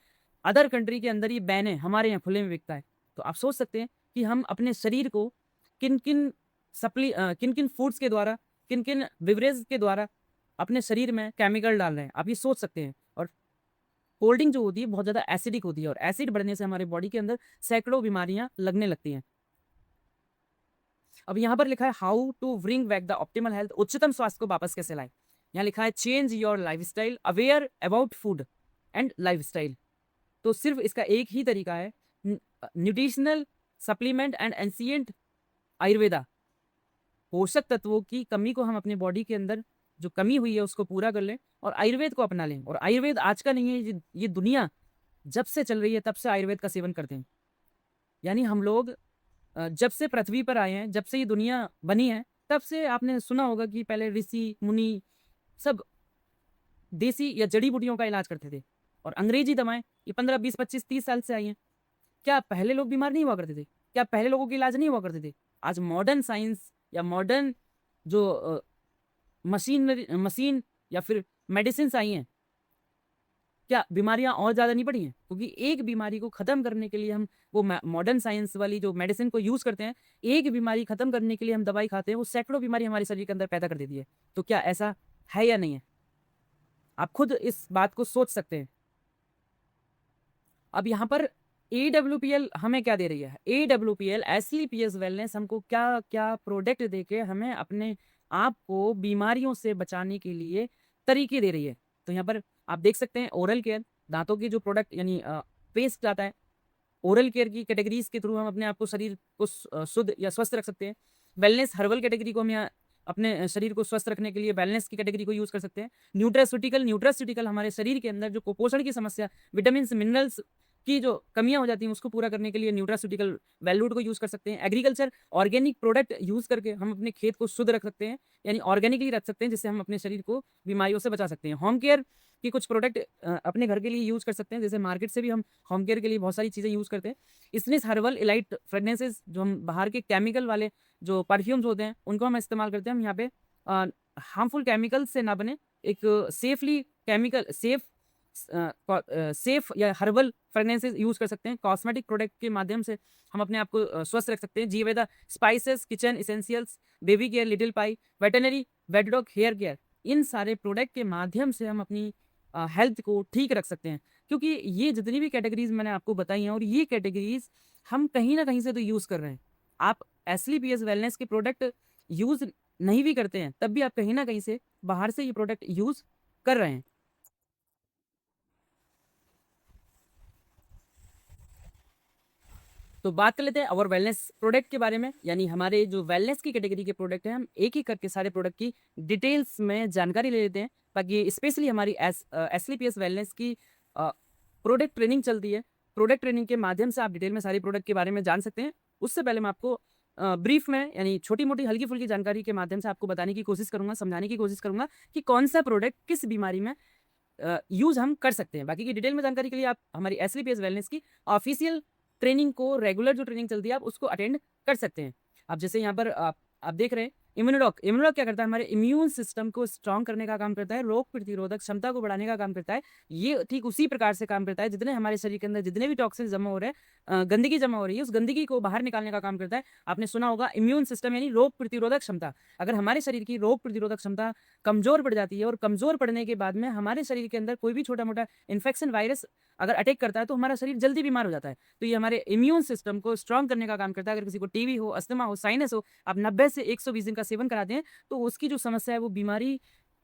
अदर कंट्री के अंदर ये बैन है, हमारे यहाँ खुले में बिकता है। तो आप सोच सकते हैं कि हम अपने शरीर को किन किन फूड्स के द्वारा, किन किन बिवरेज के द्वारा अपने शरीर में केमिकल डाल रहे हैं, आप ये सोच सकते हैं। और कोल्ड ड्रिंक जो होती है बहुत ज़्यादा एसिडिक होती है और एसिड बढ़ने से हमारे बॉडी के अंदर सैकड़ों बीमारियां लगने लगती हैं। अब यहाँ पर लिखा है how to bring back the optimal health, उच्चतम स्वास्थ्य को वापस कैसे लाएं। यहाँ लिखा है change your lifestyle, aware about food and lifestyle. तो सिर्फ इसका एक ही तरीका है, nutritional supplement and ancient Ayurveda. पोषक तत्वों की कमी को हम अपने बॉडी के अंदर जो कमी हुई है उसको पूरा कर लें और आयुर्वेद को अपना लें। और आयुर्वेद आज का नहीं है, ये दुनिया जब से चल रही है तब से आयुर्वेद का सेवन करते हैं। यानी हम लोग जब से पृथ्वी पर आए हैं, जब से ये दुनिया बनी है, तब से आपने सुना होगा कि पहले ऋषि मुनि सब देसी या जड़ी बूटियों का इलाज करते थे। और अंग्रेजी दवाएं ये 15, 20, 25, 30 साल से आई हैं। क्या पहले लोग बीमार नहीं हुआ करते थे? क्या पहले लोगों के इलाज नहीं हुआ करते थे? आज मॉडर्न साइंस या मॉडर्न जो मशीन या फिर मेडिसिन आई हैं, क्या बीमारियां और ज़्यादा नहीं बढ़ी हैं? क्योंकि एक बीमारी को ख़त्म करने के लिए हम वो मॉडर्न साइंस वाली जो मेडिसिन को यूज़ करते हैं, एक बीमारी ख़त्म करने के लिए हम दवाई खाते हैं, वो सैकड़ों बीमारी हमारे शरीर के अंदर पैदा कर देती है। तो क्या ऐसा है या नहीं है? आप खुद इस बात को सोच सकते हैं। अब यहाँ पर AWPL हमें क्या दे रही है? AWPL SLPS वेलनेस हमको क्या क्या प्रोडक्ट दे के हमें अपने आप को बीमारियों से बचाने के लिए तरीके दे रही है। तो यहाँ पर आप देख सकते हैं ओरल केयर, दांतों के जो प्रोडक्ट यानी पेस्ट आता है, ओरल केयर की कैटेगरीज के थ्रू हम अपने आप को, शरीर को शुद्ध या स्वस्थ रख सकते हैं। वेलनेस हर्बल कैटेगरी को हम यहाँ अपने शरीर को स्वस्थ रखने के लिए वेलनेस की कैटेगरी को यूज़ कर सकते हैं। न्यूट्रास्यूटिकल हमारे शरीर के अंदर जो कुपोषण की समस्या, विटामिन मिनरल्स की जो कमियां हो जाती हैं उसको पूरा करने के लिए न्यूट्रास्यूटिकल वेलूड को यूज़ कर सकते हैं। एग्रीकल्चर ऑर्गेनिक प्रोडक्ट यूज़ करके हम अपने खेत को शुद्ध रख सकते हैं, यानी ऑर्गेनिकली रख सकते हैं, जिससे हम अपने शरीर को बीमारियों से बचा सकते हैं। होम केयर की कुछ प्रोडक्ट अपने घर के लिए यूज़ कर सकते हैं, जैसे मार्केट से भी हम होम केयर के लिए बहुत सारी चीज़ें यूज़ करते हैं। इसनेस हर्बल इलाइट फ्रेगनेंसेज, जो हम बाहर के केमिकल वाले जो परफ्यूम्स होते हैं उनको हम इस्तेमाल करते हैं। हम यहाँ पे हार्मफुल केमिकल से ना बने, एक सेफ या हर्बल फ्रेगनेंसेज यूज़ कर सकते हैं। कॉस्मेटिक प्रोडक्ट के माध्यम से हम अपने आप को स्वस्थ रख सकते हैं। Jeeveda spices, kitchen essentials, baby care, little pie, veterinary, vet dog, hair care, इन सारे प्रोडक्ट के माध्यम से हम अपनी हेल्थ को ठीक रख सकते हैं। क्योंकि ये जितनी भी कैटेगरीज मैंने आपको बताई हैं और ये कैटेगरीज हम कहीं ना कहीं से तो यूज़ कर रहे हैं। आप SLPS वेलनेस के प्रोडक्ट यूज़ नहीं भी करते हैं तब भी आप कहीं ना कहीं से बाहर से ये प्रोडक्ट यूज़ कर रहे हैं। तो बात कर लेते हैं और वेलनेस प्रोडक्ट के बारे में, यानी हमारे जो वेलनेस की कैटेगरी के प्रोडक्ट हैं, हम एक एक करके सारे प्रोडक्ट की डिटेल्स में जानकारी ले लेते हैं, ताकि स्पेशली हमारी SLPS वेलनेस की प्रोडक्ट ट्रेनिंग चलती है। प्रोडक्ट ट्रेनिंग के माध्यम से आप डिटेल में सारी प्रोडक्ट के बारे में जान सकते हैं। उससे पहले मैं आपको ब्रीफ में यानी छोटी-मोटी हल्की-फुल्की जानकारी के माध्यम से आपको बताने की कोशिश करूँगा, समझाने की कोशिश करूँगा कि कौन-सा प्रोडक्ट किस बीमारी में यूज़ हम कर सकते हैं। बाकी की डिटेल में जानकारी के लिए आप हमारी एसलीपीएस वेलनेस की ऑफ़िशियल ट्रेनिंग को रेगुलर जो ट्रेनिंग चलती है आप उसको अटेंड कर सकते हैं। अब जैसे यहाँ पर आप देख रहे हैं इम्यूनोडॉक क्या करता है, हमारे इम्यून सिस्टम को स्ट्रॉन्ग करने का काम करता है, रोग प्रतिरोधक क्षमता को बढ़ाने का काम करता है। ये ठीक उसी प्रकार से काम करता है जितने हमारे शरीर के अंदर जितने भी टॉक्सिन जमा हो रहे हैं, गंदगी जमा हो रही है, उस गंदगी को बाहर निकालने का काम करता है। आपने सुना होगा इम्यून सिस्टम यानी रोग प्रतिरोधक क्षमता। अगर हमारे शरीर की रोग प्रतिरोधक क्षमता कमजोर पड़ जाती है और कमजोर पड़ने के बाद में हमारे शरीर के अंदर कोई भी छोटा-मोटा इन्फेक्शन वायरस अगर अटैक करता है तो हमारा शरीर जल्दी बीमार हो जाता है। तो ये हमारे इम्यून सिस्टम को स्ट्रॉन्ग करने का काम करता है। अगर किसी को टीबी हो, अस्थमा हो, साइनस हो, आप 90 से 120 दिन का सेवन कराते हैं तो उसकी जो समस्या है वो बीमारी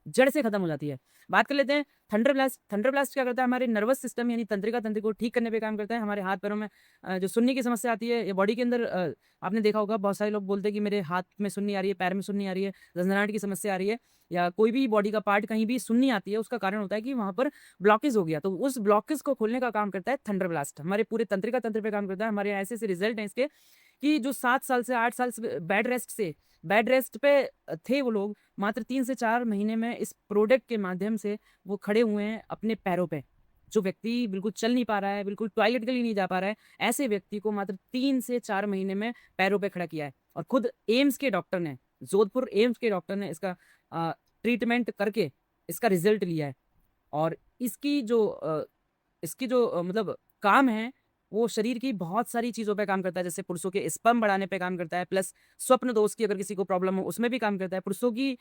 जड़ से खत्म हो जाती है। बात कर लेते हैं थंडरब्लास्ट क्या करता है, हमारे नर्वस सिस्टम यानी तंत्रिका तंत्र को ठीक करने पे काम करता है। हमारे हाथ पैरों में जो सुन्नी की समस्या आती है या बॉडी के अंदर, आपने देखा होगा बहुत सारे लोग बोलते हैं कि मेरे हाथ में सुन्नी आ रही है, पैर में सुन्नी आ रही है, झंझनाहट की समस्या आ रही है, या कोई भी बॉडी का पार्ट कहीं भी सुन्नी आती है, उसका कारण होता है कि वहाँ पर ब्लॉकेज हो गया। तो उस ब्लॉकेज को खोलने का काम करता है थंडरब्लास्ट। हमारे पूरे तंत्रिका तंत्र पे काम करता है। हमारे ऐसे रिजल्ट हैं इसके कि जो 7 साल से 8 साल से बेड रेस्ट पे थे वो लोग, मात्र 3 से 4 महीने में इस प्रोडक्ट के माध्यम से वो खड़े हुए हैं अपने पैरों पे। जो व्यक्ति बिल्कुल चल नहीं पा रहा है, बिल्कुल टॉयलेट के लिए नहीं जा पा रहा है, ऐसे व्यक्ति को मात्र 3 से 4 महीने में पैरों पे खड़ा किया है। और खुद एम्स के डॉक्टर ने, जोधपुर एम्स के डॉक्टर ने इसका ट्रीटमेंट करके इसका रिजल्ट लिया है। और इसकी जो मतलब काम है वो शरीर की बहुत सारी चीज़ों पे काम करता है। जैसे पुरुषों के स्पर्म बढ़ाने पे काम करता है, प्लस स्वप्न दोष की अगर किसी को प्रॉब्लम हो उसमें भी काम करता है। पुरुषों की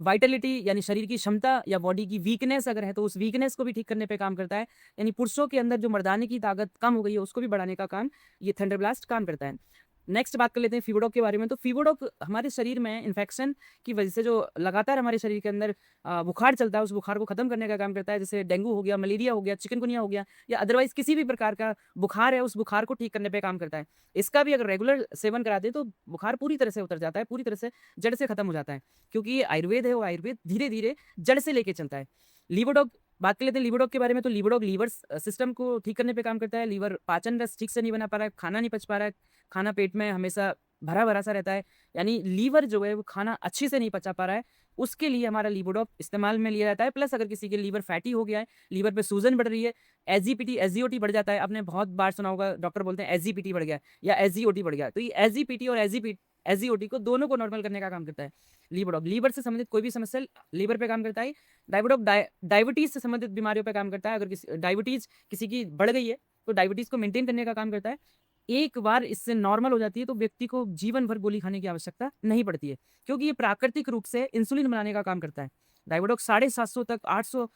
वाइटलिटी यानी शरीर की क्षमता या बॉडी की वीकनेस अगर है तो उस वीकनेस को भी ठीक करने पे काम करता है। यानी पुरुषों के अंदर जो मर्दाने की ताकत कम हो गई है उसको भी बढ़ाने का काम ये थंडरब्लास्ट काम करता है। नेक्स्ट बात कर लेते हैं फीवरडॉक के बारे में। तो फीवरडॉक हमारे शरीर में इन्फेक्शन की वजह से जो लगातार हमारे शरीर के अंदर बुखार चलता है उस बुखार को खत्म करने का काम करता है। जैसे डेंगू हो गया, मलेरिया हो गया, चिकनगुनिया हो गया, या अदरवाइज किसी भी प्रकार का बुखार है उस बुखार को ठीक करने पे काम करता है। इसका भी अगर रेगुलर सेवन कराते हैं तो बुखार पूरी तरह से उतर जाता है, पूरी तरह से जड़ से खत्म हो जाता है। क्योंकि ये आयुर्वेद है, वो आयुर्वेद धीरे धीरे जड़ से लेके चलता है। लीवोडॉक बात कर लेते हैं लीवोडॉक के बारे में। तो लीवोडॉक लीवर सिस्टम को ठीक करने पे काम करता है। लीवर पाचन रस ठीक से नहीं बना पा रहा है, खाना नहीं पच पा रहा है, खाना पेट में हमेशा भरा भरा सा रहता है, यानी लीवर जो है वो खाना अच्छे से नहीं पचा पा रहा है, उसके लिए हमारा लीवोडॉक इस्तेमाल में लिया जाता है। प्लस अगर किसी के लीवर फैटी हो गया है, लीवर पे सूजन बढ़ रही है, एसजीपीटी एसजीओटी बढ़ जाता है। आपने बहुत बार सुना होगा डॉक्टर बोलते हैं एसजीपीटी बढ़ गया या एसजीओटी बढ़ गया। तो ये एसजीपीटी और एसजीओटी को दोनों को नॉर्मल करने का काम करता है लीवोडॉक। लीवर से संबंधित कोई भी समस्या लीवर पे काम करता है। डायबिडोक डायबिटीज से संबंधित बीमारियों पे काम करता है। अगर डायबिटीज किसी की बढ़ गई है तो डायबिटीज को मेंटेन करने का काम करता है। एक बार इससे नॉर्मल हो जाती है तो व्यक्ति को जीवन भर गोली खाने की आवश्यकता नहीं पड़ती है, क्योंकि ये प्राकृतिक रूप से इंसुलिन बनाने का काम करता है। डायबिडोक 750 तक 800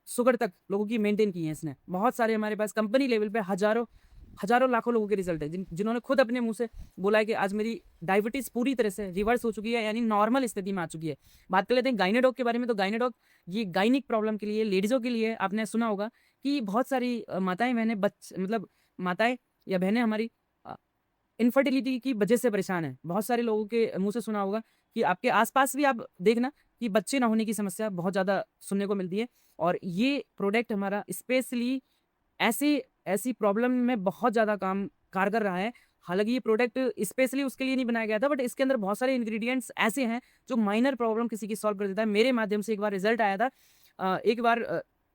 शुगर तक लोगों की मेंटेन की है इसने। बहुत सारे हमारे पास कंपनी लेवल पे हजारों लाखों लोगों के रिजल्ट है जिन्होंने खुद अपने मुंह से बोला है कि आज मेरी डायबिटीज पूरी तरह से रिवर्स हो चुकी है, यानी नॉर्मल स्थिति में आ चुकी है। बात कर लेते हैं गाइनेडॉक के बारे में। तो गाइनेडॉक ये गाइनिक प्रॉब्लम के लिए, लेडीजों के लिए, आपने सुना होगा कि बहुत सारी माताएं बहनें मतलब माताएं या बहनें हमारी इनफर्टिलिटी की वजह से परेशान है। बहुत सारे लोगों के मुंह से सुना होगा कि आपके आसपास भी आप देखना कि बच्चे ना होने की समस्या बहुत ज़्यादा सुनने को मिलती है। और ये प्रोडक्ट हमारा स्पेशली ऐसी प्रॉब्लम में बहुत ज़्यादा काम कारगर रहा है। हालांकि ये प्रोडक्ट स्पेशली उसके लिए नहीं बनाया गया था, बट इसके अंदर बहुत सारे इंग्रेडिएंट्स ऐसे हैं जो माइनर प्रॉब्लम किसी की सॉल्व कर देता है। मेरे माध्यम से एक बार रिजल्ट आया था। एक बार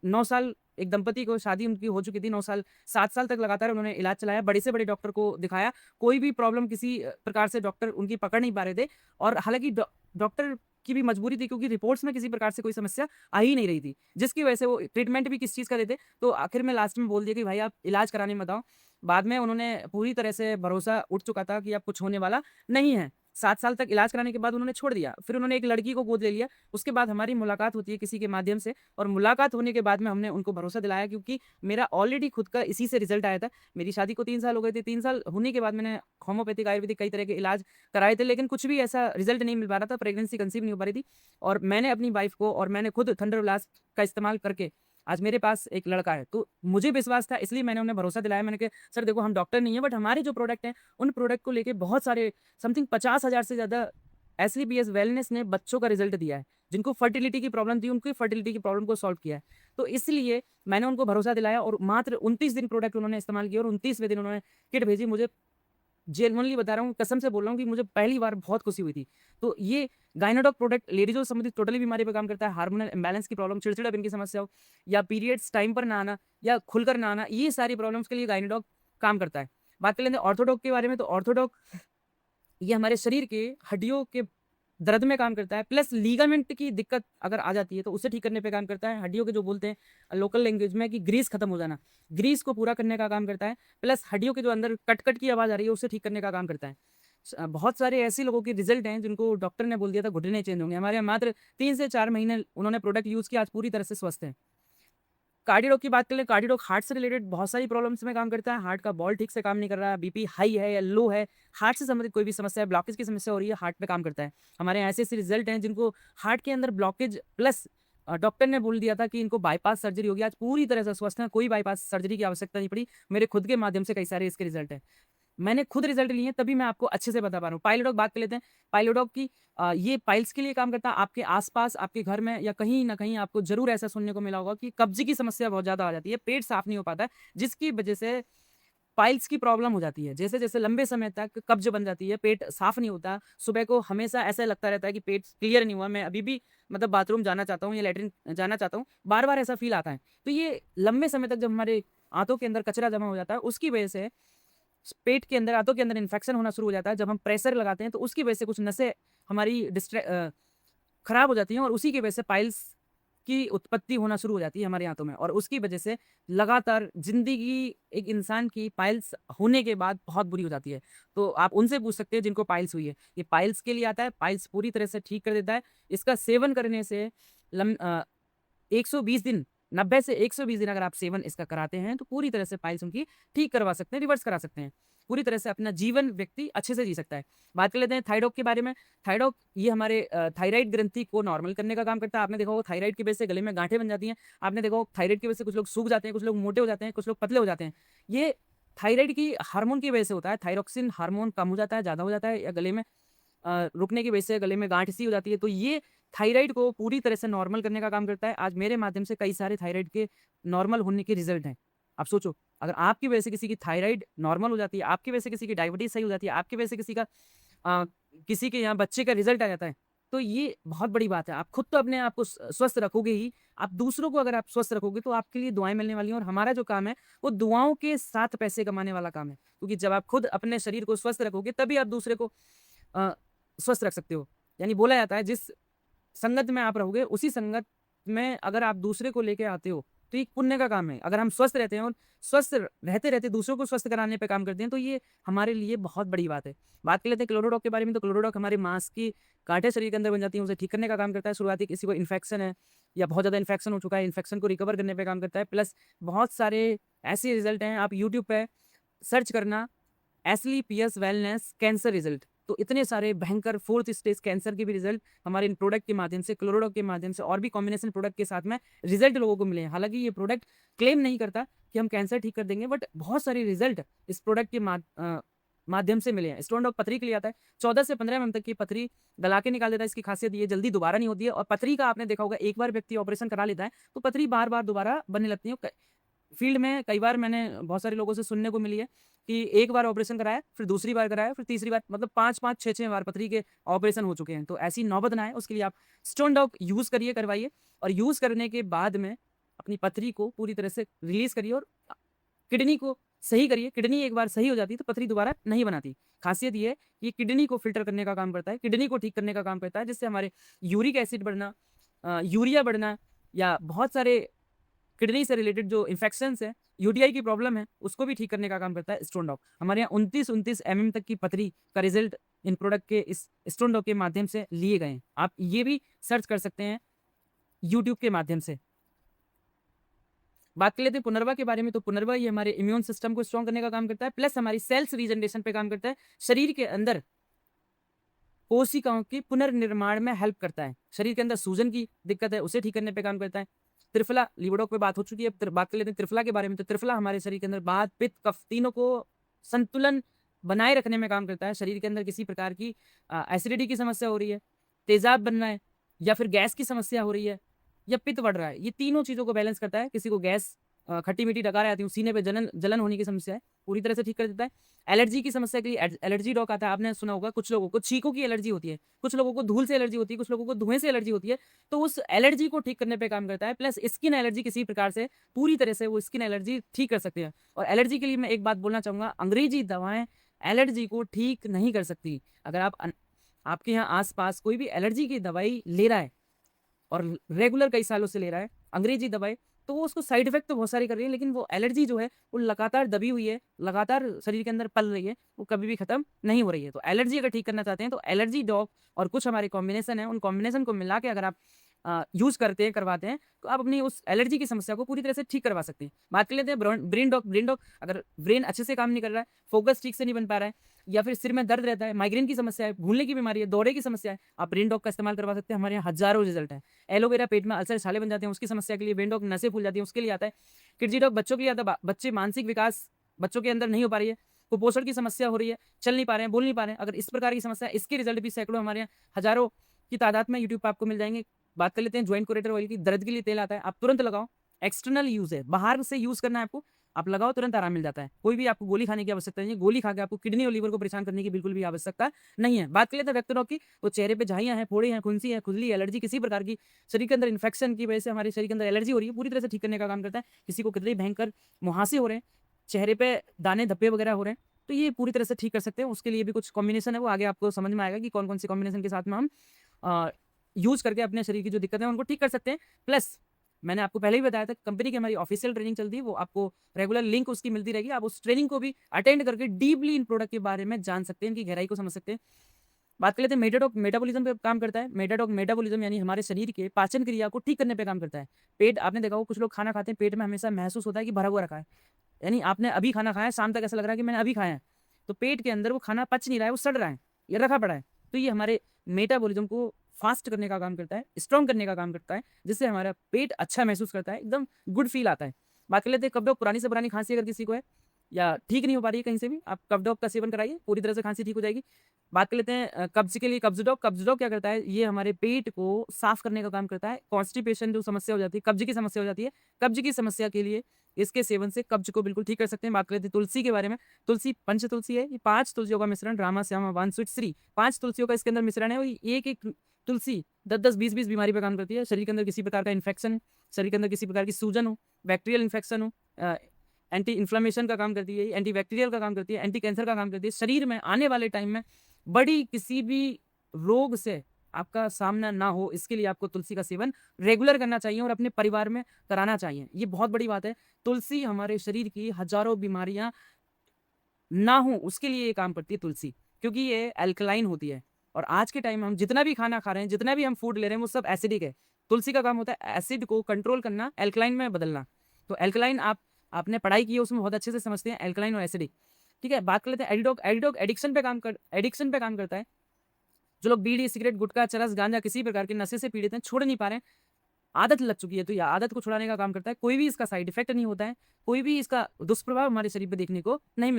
9 साल एक दंपति को शादी उनकी हो चुकी थी, 9 साल 7 साल तक लगातार उन्होंने इलाज चलाया, बड़े से बड़े डॉक्टर को दिखाया, कोई भी प्रॉब्लम किसी प्रकार से डॉक्टर उनकी पकड़ नहीं पा रहे थे। और हालांकि डॉक्टर की भी मजबूरी थी, क्योंकि रिपोर्ट्स में किसी प्रकार से कोई समस्या आ ही नहीं रही थी, जिसकी वजह से वो ट्रीटमेंट भी किस चीज़ का देते। तो आखिर में लास्ट में बोल दिया कि भाई आप इलाज कराने मत आओ। बाद में उन्होंने पूरी तरह से भरोसा उठ चुका था कि अब कुछ होने वाला नहीं है। 7 साल तक इलाज कराने के बाद उन्होंने छोड़ दिया। फिर उन्होंने एक लड़की को गोद ले लिया। उसके बाद हमारी मुलाकात होती है किसी के माध्यम से, और मुलाकात होने के बाद में हमने उनको भरोसा दिलाया, क्योंकि मेरा ऑलरेडी खुद का इसी से रिजल्ट आया था। मेरी शादी को 3 साल हो गए थे। 3 साल होने के बाद मैंने होम्योपैथिक, आयुर्वेदिक कई तरह के इलाज कराए थे, लेकिन कुछ भी ऐसा रिजल्ट नहीं मिल पा रहा था। प्रेगनेंसी कंसीव नहीं हो पा रही थी। और मैंने अपनी वाइफ को और मैंने खुद थंडरब्लास्ट का इस्तेमाल करके आज मेरे पास एक लड़का है। तो मुझे विश्वास था, इसलिए मैंने उन्हें भरोसा दिलाया। मैंने कहा सर देखो, हम डॉक्टर नहीं है, बट हमारे जो प्रोडक्ट हैं उन प्रोडक्ट को लेके बहुत सारे समथिंग 50,000 से ज़्यादा एसलीपीएस वेलनेस ने बच्चों का रिजल्ट दिया है। जिनको फर्टिलिटी की प्रॉब्लम थी उनकी फर्टिलिटी की प्रॉब्लम को सॉल्व किया है। तो इसलिए मैंने उनको भरोसा दिलाया, और मात्र 29 दिन प्रोडक्ट उन्होंने इस्तेमाल किया और 29वें दिन उन्होंने किट भेजी। मुझे जेन्युइनली बता रहा हूँ, कसम से बोल रहा हूँ कि मुझे पहली बार बहुत खुशी हुई थी। तो ये गायनाडॉक प्रोडक्ट लेडीज़ों से संबंधित टोटली बीमारी पे काम करता है, हार्मोनल इम्बैलेंस की प्रॉब्लम, चिड़चिड़ापन की समस्या हो या पीरियड्स टाइम पर ना आना या खुलकर ना आना, ये सारी प्रॉब्लम्स के लिए गायनाडॉक काम करता है। बात कर लेते हैं ऑर्थोडॉक के बारे में, तो ऑर्थोडॉक ये हमारे शरीर के हड्डियों के दर्द में काम करता है, प्लस लीगामेंट की दिक्कत अगर आ जाती है तो उसे ठीक करने पे काम करता है। हड्डियों के जो बोलते हैं लोकल लैंग्वेज में कि ग्रीस खत्म हो जाना, ग्रीस को पूरा करने का काम करता है, प्लस हड्डियों के जो अंदर कट-कट की आवाज़ आ रही है उसे ठीक करने का काम करता है। बहुत सारे ऐसे लोगों के रिजल्ट हैं जिनको डॉक्टर ने बोल दिया था घुटने चेंज होंगे, हमारे यहाँ मात्र 3 से 4 महीने उन्होंने प्रोडक्ट यूज़ किया, आज पूरी तरह से स्वस्थ हैं। कार्डियोडॉक की बात करें, कार्डियोडॉक हार्ट से रिलेटेड बहुत सारी प्रॉब्लम्स में काम करता है। हार्ट का बॉल ठीक से काम नहीं कर रहा है, बीपी हाई है या लो है, हार्ट से संबंधित कोई भी समस्या है, ब्लॉकेज की समस्या हो रही है, हार्ट पे काम करता है। हमारे यहाँ ऐसे-ऐसे रिजल्ट हैं जिनको हार्ट के अंदर ब्लॉकेज प्लस डॉक्टर ने बोल दिया था कि इनको बाईपास सर्जरी होगी, आज पूरी तरह से स्वस्थ हैं, कोई बाईपास सर्जरी की आवश्यकता नहीं पड़ी। मेरे खुद के माध्यम से कई सारे इसके रिजल्ट हैं। मैंने खुद रिजल्ट लिए हैं तभी मैं आपको अच्छे से बता पा रहा हूँ। पाइलोडॉक बात कर लेते हैं। पाइलोडॉक की ये पाइल्स के लिए काम करता है। आपके आस-पास, आपके घर में या कहीं न कहीं आपको ज़रूर ऐसा सुनने को मिला होगा कि कब्ज़ की समस्या बहुत ज़्यादा आ जाती है, पेट साफ़ नहीं हो पाता है, जिसकी वजह से पाइल्स की प्रॉब्लम हो जाती है। जैसे-जैसे लंबे समय तक कब्ज़ बन जाती है, पेट साफ़ नहीं होता, सुबह को हमेशा ऐसा लगता रहता है कि पेट क्लियर नहीं हुआ, मैं अभी भी मतलब बाथरूम जाना चाहता हूँ या लैट्रिन जाना चाहता हूँ, बार-बार ऐसा फ़ील आता है। तो ये लंबे समय तक जब हमारे आंतों के अंदर कचरा जमा हो जाता है, उसकी वजह से पेट के अंदर, आंतों के अंदर इन्फेक्शन होना शुरू हो जाता है। जब हम प्रेशर लगाते हैं तो उसकी वजह से कुछ नसें हमारी खराब हो जाती हैं और उसी की वजह से पाइल्स की उत्पत्ति होना शुरू हो जाती है हमारे आंतों में और उसकी वजह से लगातार ज़िंदगी एक इंसान की पाइल्स होने के बाद बहुत बुरी हो जाती है। तो आप उनसे पूछ सकते हैं जिनको पाइल्स हुई है। ये पाइल्स के लिए आता है, पाइल्स पूरी तरह से ठीक कर देता है। इसका सेवन करने से लम अ 120 दिन 90 से 120 दिन अगर आप सेवन इसका कराते हैं तो पूरी तरह से पाइल्स उनकी ठीक करवा सकते हैं, रिवर्स करा सकते हैं। पूरी तरह से अपना जीवन व्यक्ति अच्छे से जी सकता है। बात कर लेते हैं थायरॉइड के बारे में। थायरॉइड ये हमारे थायराइड ग्रंथि को नॉर्मल करने का काम करता है। आपने देखा होगा थायराइड की वजह से गले में गांठें बन जाती हैं। आपने देखा होगा थायराइड की वजह से कुछ लोग सूख जाते हैं, कुछ लोग मोटे हो जाते हैं, कुछ लोग पतले हो जाते हैं। ये थायराइड की हार्मोन की वजह से होता है। थायरॉक्सिन हार्मोन कम हो जाता है, ज़्यादा हो जाता है या गले में रुकने की वजह से गले में गांठ सी हो जाती है। तो ये थायराइड को पूरी तरह से नॉर्मल करने का काम करता है। आज मेरे माध्यम से कई सारे थायराइड के नॉर्मल होने के रिजल्ट हैं। आप सोचो, अगर आपकी वजह से किसी की थायराइड नॉर्मल हो जाती है, आपकी वजह से किसी की डायबिटीज़ सही हो जाती है, आपकी वजह से किसी के यहाँ बच्चे का रिजल्ट आ जाता है, तो ये बहुत बड़ी बात है। आप खुद तो अपने आप को स्वस्थ रखोगे ही, आप दूसरों को अगर आप स्वस्थ रखोगे तो आपके लिए दुआएँ मिलने वाली हैं और हमारा जो काम है, वो दुआओं के साथ पैसे कमाने वाला काम है। क्योंकि जब आप खुद अपने शरीर को स्वस्थ रखोगे, तभी आप दूसरे को अ, स्वस्थ रख सकते हो। यानी बोला जाता है जिस संगत में आप रहोगे, उसी संगत में अगर आप दूसरे को लेके आते हो, तो ये पुण्य का काम है। अगर हम स्वस्थ रहते हैं और स्वस्थ रहते-रहते दूसरों को स्वस्थ कराने पे काम करते हैं, तो ये हमारे लिए बहुत बड़ी बात है। बात कर लेते हैं क्लोरोडॉक के बारे में, तो क्लोरोडॉक हमारे मांस की गाँठें शरीर के अंदर बन जाती हैं, उसे ठीक करने का काम करता है। शुरुआती किसी को इन्फेक्शन है या बहुत ज़्यादा इन्फेक्शन हो चुका है, इन्फेक्शन को रिकवर करने पे काम करता है। प्लस बहुत सारे ऐसे रिज़ल्ट हैं, आप यूट्यूब पे सर्च करना एसलीपीएस वेलनेस कैंसर रिजल्ट, तो इतने सारे भयंकर 4th स्टेज कैंसर के भी रिजल्ट हमारे इन प्रोडक्ट के माध्यम से, क्लोरोडॉक के माध्यम से और भी कॉम्बिनेशन प्रोडक्ट के साथ में रिजल्ट लोगों को मिले हैं। हालाँकि ये प्रोडक्ट क्लेम नहीं करता कि हम कैंसर ठीक कर देंगे, बट बहुत सारे रिजल्ट इस प्रोडक्ट के माध्यम से मिले हैं। स्टोन डॉग पथरी के लिए आता है, 14 से 15 एमएम तक की पथरी गला के निकाल देता है। इसकी खासियत ये जल्दी दोबारा नहीं होती है और पथरी का आपने देखा होगा, एक बार व्यक्ति ऑपरेशन करा लेता है, तो पथरी बार-बार दोबारा बनने लगती है। फील्ड में कई बार मैंने बहुत सारे लोगों से सुनने को मिली है कि एक बार ऑपरेशन कराया, फिर दूसरी बार कराया, फिर तीसरी बार, मतलब 5-5, 6-6 बार पथरी के ऑपरेशन हो चुके हैं। तो ऐसी नौबत ना आए, उसके लिए आप स्टोन डॉग यूज़ करिए, करवाइए और यूज़ करने के बाद में अपनी पथरी को पूरी तरह से रिलीज़ करिए और किडनी को सही करिए। किडनी एक बार सही हो जाती है, तो पथरी दोबारा नहीं बनाती। खासियत ये है कि ये किडनी को फ़िल्टर करने का काम करता है, किडनी को ठीक करने का काम करता है, जिससे हमारे यूरिक एसिड बढ़ना, यूरिया बढ़ना या बहुत सारे किडनी से रिलेटेड जो इन्फेक्शंस हैं, यूटीआई की प्रॉब्लम है, उसको भी ठीक करने का काम करता है स्टोन डॉग। हमारे यहाँ 29-29 एमएम तक की पथरी का रिज़ल्ट इन प्रोडक्ट के इस स्टोन डॉग के माध्यम से लिए गए हैं। आप ये भी सर्च कर सकते हैं यूट्यूब के माध्यम से। बात कर लेते हैं पुनर्वा के बारे में, तो पुनर्वा ये हमारे इम्यून सिस्टम को स्ट्रॉन्ग करने का काम करता है, प्लस हमारी सेल्स रीजनरेशन पे काम करता है। शरीर के अंदर कोशिकाओं के पुनर्निर्माण में हेल्प करता है। शरीर के अंदर सूजन की दिक्कत है, उसे ठीक करने पे काम करता है। त्रिफला, लिवोडॉक पे बात हो चुकी है, अब बात कर लेते हैं त्रिफला के बारे में। तो त्रिफला हमारे शरीर के अंदर वात, पित्त, कफ तीनों को संतुलन बनाए रखने में काम करता है। शरीर के अंदर किसी प्रकार की एसिडिटी की समस्या हो रही है, तेजाब बनना है या फिर गैस की समस्या हो रही है या पित्त बढ़ रहा है, ये तीनों चीज़ों को बैलेंस करता है। किसी को गैस खट्टी-मीठी डकारें आती हैं, सीने पे जलन जलन होने की समस्या है, पूरी तरह से ठीक कर देता है। एलर्जी की समस्या के लिए एलर्जी डॉग आता है, आपने सुना होगा। कुछ लोगों को छींकों की एलर्जी होती है, कुछ लोगों को धूल से एलर्जी होती है, कुछ लोगों को धुएं से एलर्जी होती है, तो उस एलर्जी को ठीक करने पे काम करता है। प्लस स्किन एलर्जी किसी प्रकार से पूरी तरह से वो स्किन एलर्जी ठीक कर सकते हैं। और एलर्जी के लिए मैं एक बात बोलना चाहूँगा, अंग्रेजी दवाएँ एलर्जी को ठीक नहीं कर सकती। अगर आपके यहाँ आस-पास कोई भी एलर्जी की दवाई ले रहा है और रेगुलर कई सालों से ले रहा है अंग्रेजी दवाई, तो वो उसको साइड इफेक्ट तो बहुत सारी कर रही है, लेकिन वो एलर्जी जो है वो लगातार दबी हुई है, लगातार शरीर के अंदर पल रही है, वो कभी भी खत्म नहीं हो रही है। तो एलर्जी अगर ठीक करना चाहते हैं तो एलर्जी डॉग और कुछ हमारे कॉम्बिनेशन है, उन कॉम्बिनेशन को मिला के अगर आप यूज करते हैं, करवाते हैं, तो आप अपनी उस एलर्जी की समस्या को पूरी तरह से ठीक करवा सकते हैं। बात कर लेते हैं ब्रेन डॉग। अगर ब्रेन अच्छे से काम नहीं कर रहा है, फोकस ठीक से नहीं बन पा रहा है, या फिर सिर में दर्द रहता है, माइग्रेन की समस्या है, भूलने की बीमारी है, दौरे की समस्या है, आप ब्रेन डॉग का इस्तेमाल करवा सकते हैं। हमारे यहाँ हजारों रिजल्ट है। एलोवेरा पेट में अल्सर छाले बन जाते हैं, उसकी समस्या के लिए ब्रेन डॉग। नसें फूल जाती हैं, उसके लिए आता है। किडजी डॉग बच्चों के लिए आता है, बच्चे मानसिक विकास बच्चों के अंदर नहीं हो पा रही है, कुपोषण की समस्या हो रही है, चल नहीं पा रहे हैं, बोल नहीं पा रहे हैं, अगर इस प्रकार की समस्या है, इसके रिजल्ट भी सैकड़ों हमारे यहाँ हजारों की तादाद में यूट्यूब पर आपको मिल जाएंगे। बात कर लेते हैं ज्वाइंट कोरेटर ऑयल की। दर्द के लिए तेल आता है, आप तुरंत लगाओ, एक्सटर्नल यूज है, बाहर से यूज करना है आपको, आप लगाओ, तुरंत आराम मिल जाता है। कोई भी आपको गोली खाने की आवश्यकता नहीं है, गोली खा के आपको किडनी और लीवर को परेशान करने की बिल्कुल भी आवश्यकता नहीं है। बात कर लेते हैं वेक्टोडॉग की। वो चेहरे पे झाइयां हैं, फोड़े हैं, खुंसी है, खुजली, एलर्जी, किसी प्रकार की शरीर के अंदर इन्फेक्शन की वजह से हमारे शरीर के अंदर एलर्जी हो रही है, पूरी तरह से ठीक करने का काम करता है। किसी को कितने भयंकर मुहासे हो रहे हैं, चेहरे पे दाने धब्बे वगैरह हो रहे हैं, तो ये पूरी तरह से ठीक कर सकते हैं। उसके लिए भी कुछ कॉम्बिनेशन है, वो आगे आपको समझ में आएगा कि कौन कौन से कॉम्बिनेशन के साथ में हम यूज करके अपने शरीर की जो दिक्कतें हैं उनको ठीक कर सकते हैं। प्लस मैंने आपको पहले ही बताया था, कंपनी की हमारी ऑफिशियल ट्रेनिंग चलती है, वो आपको रेगुलर लिंक उसकी मिलती रहेगी। आप उस ट्रेनिंग को भी अटेंड करके डीपली इन प्रोडक्ट के बारे में जान सकते हैं, इनकी गहराई को समझ सकते हैं। बात कर लेते हैं मेटाडॉग। मेटाबॉलिज्म पे काम करता है। मेटाडॉग मेटाबॉलिज्म यानी हमारे शरीर के पाचन क्रिया को ठीक करने पे काम करता है। पेट, आपने देखा होगा कुछ लोग खाना खाते हैं, पेट में हमेशा महसूस होता है कि भरा हुआ रखा है, यानी आपने अभी खाना खाया, शाम तक ऐसा लग रहा है कि मैंने अभी खाया है, तो पेट के अंदर वो खाना पच नहीं रहा है, वो सड़ रहा है या रखा पड़ा है। तो ये हमारे मेटाबॉलिज्म को फास्ट करने का काम करता है, स्ट्रॉन्ग करने का काम करता है, जिससे हमारा पेट अच्छा महसूस करता है, एकदम गुड फील आता है। बात कर लेते हैं कब्ज। पुरानी से पुरानी खांसी अगर किसी को है या ठीक नहीं हो पा रही है कहीं से भी, आप कब्ज डॉग का सेवन कराइए, पूरी तरह से खांसी ठीक हो जाएगी। बात कर लेते हैं कब्ज के लिए कब्ज डॉग। कब्ज डॉग क्या करता है, ये हमारे पेट को साफ करने का काम करता है। कॉन्स्टिपेशन जो समस्या हो जाती है, कब्ज की समस्या हो जाती है, कब्ज की समस्या के लिए इसके सेवन से कब्ज को बिल्कुल ठीक कर सकते हैं। बात कर लेते हैं तुलसी के बारे में। तुलसी पंच तुलसी है, ये 5 तुलसियों का मिश्रण, रामा श्यामा वन स्वीट श्री, 5 तुलसियों का इसके अंदर मिश्रण है। और एक एक तुलसी 10-10, 20-20 बीमारी पे काम करती है। शरीर के अंदर किसी प्रकार का इन्फेक्शन, शरीर के अंदर किसी प्रकार की सूजन हो, बैक्टीरियल इन्फेक्शन हो, एंटी इन्फ्लेमेशन का काम करती है, एंटी बैक्टीरियल का काम करती है, एंटी कैंसर का काम करती है। शरीर में आने वाले टाइम में बड़ी किसी भी रोग से आपका सामना ना हो, इसके लिए आपको तुलसी का सेवन रेगुलर करना चाहिए और अपने परिवार में कराना चाहिए। ये बहुत बड़ी बात है। तुलसी हमारे शरीर की हजारों बीमारियां ना हो उसके लिए ये काम करती है तुलसी, क्योंकि ये अल्कलाइन होती है। और आज के टाइम में हम जितना भी खाना खा रहे हैं, जितना भी हम फूड ले रहे हैं, वो सब एसिडिक है। तुलसी का काम होता है एसिड को कंट्रोल करना, अल्कलाइन में बदलना। तो अल्कलाइन आपने पढ़ाई की है, उसमें बहुत अच्छे से समझते हैं अल्कलाइन और एसिडिक। ठीक है, बात कर लेते हैं एडिडॉग। एडिडॉग एडिक्शन पे काम करता है। जो लोग बीड़ी, सिगरेट, गुटखा, चरस, गांजा, किसी प्रकार के नशे से पीड़ित हैं, छोड़ नहीं पा रहे हैं, आदत लग चुकी है, तो यह आदत को छुड़ाने का काम करता है। कोई भी इसका साइड इफेक्ट नहीं होता है, कोई भी इसका दुष्प्रभाव हमारे शरीर पे देखने को नहीं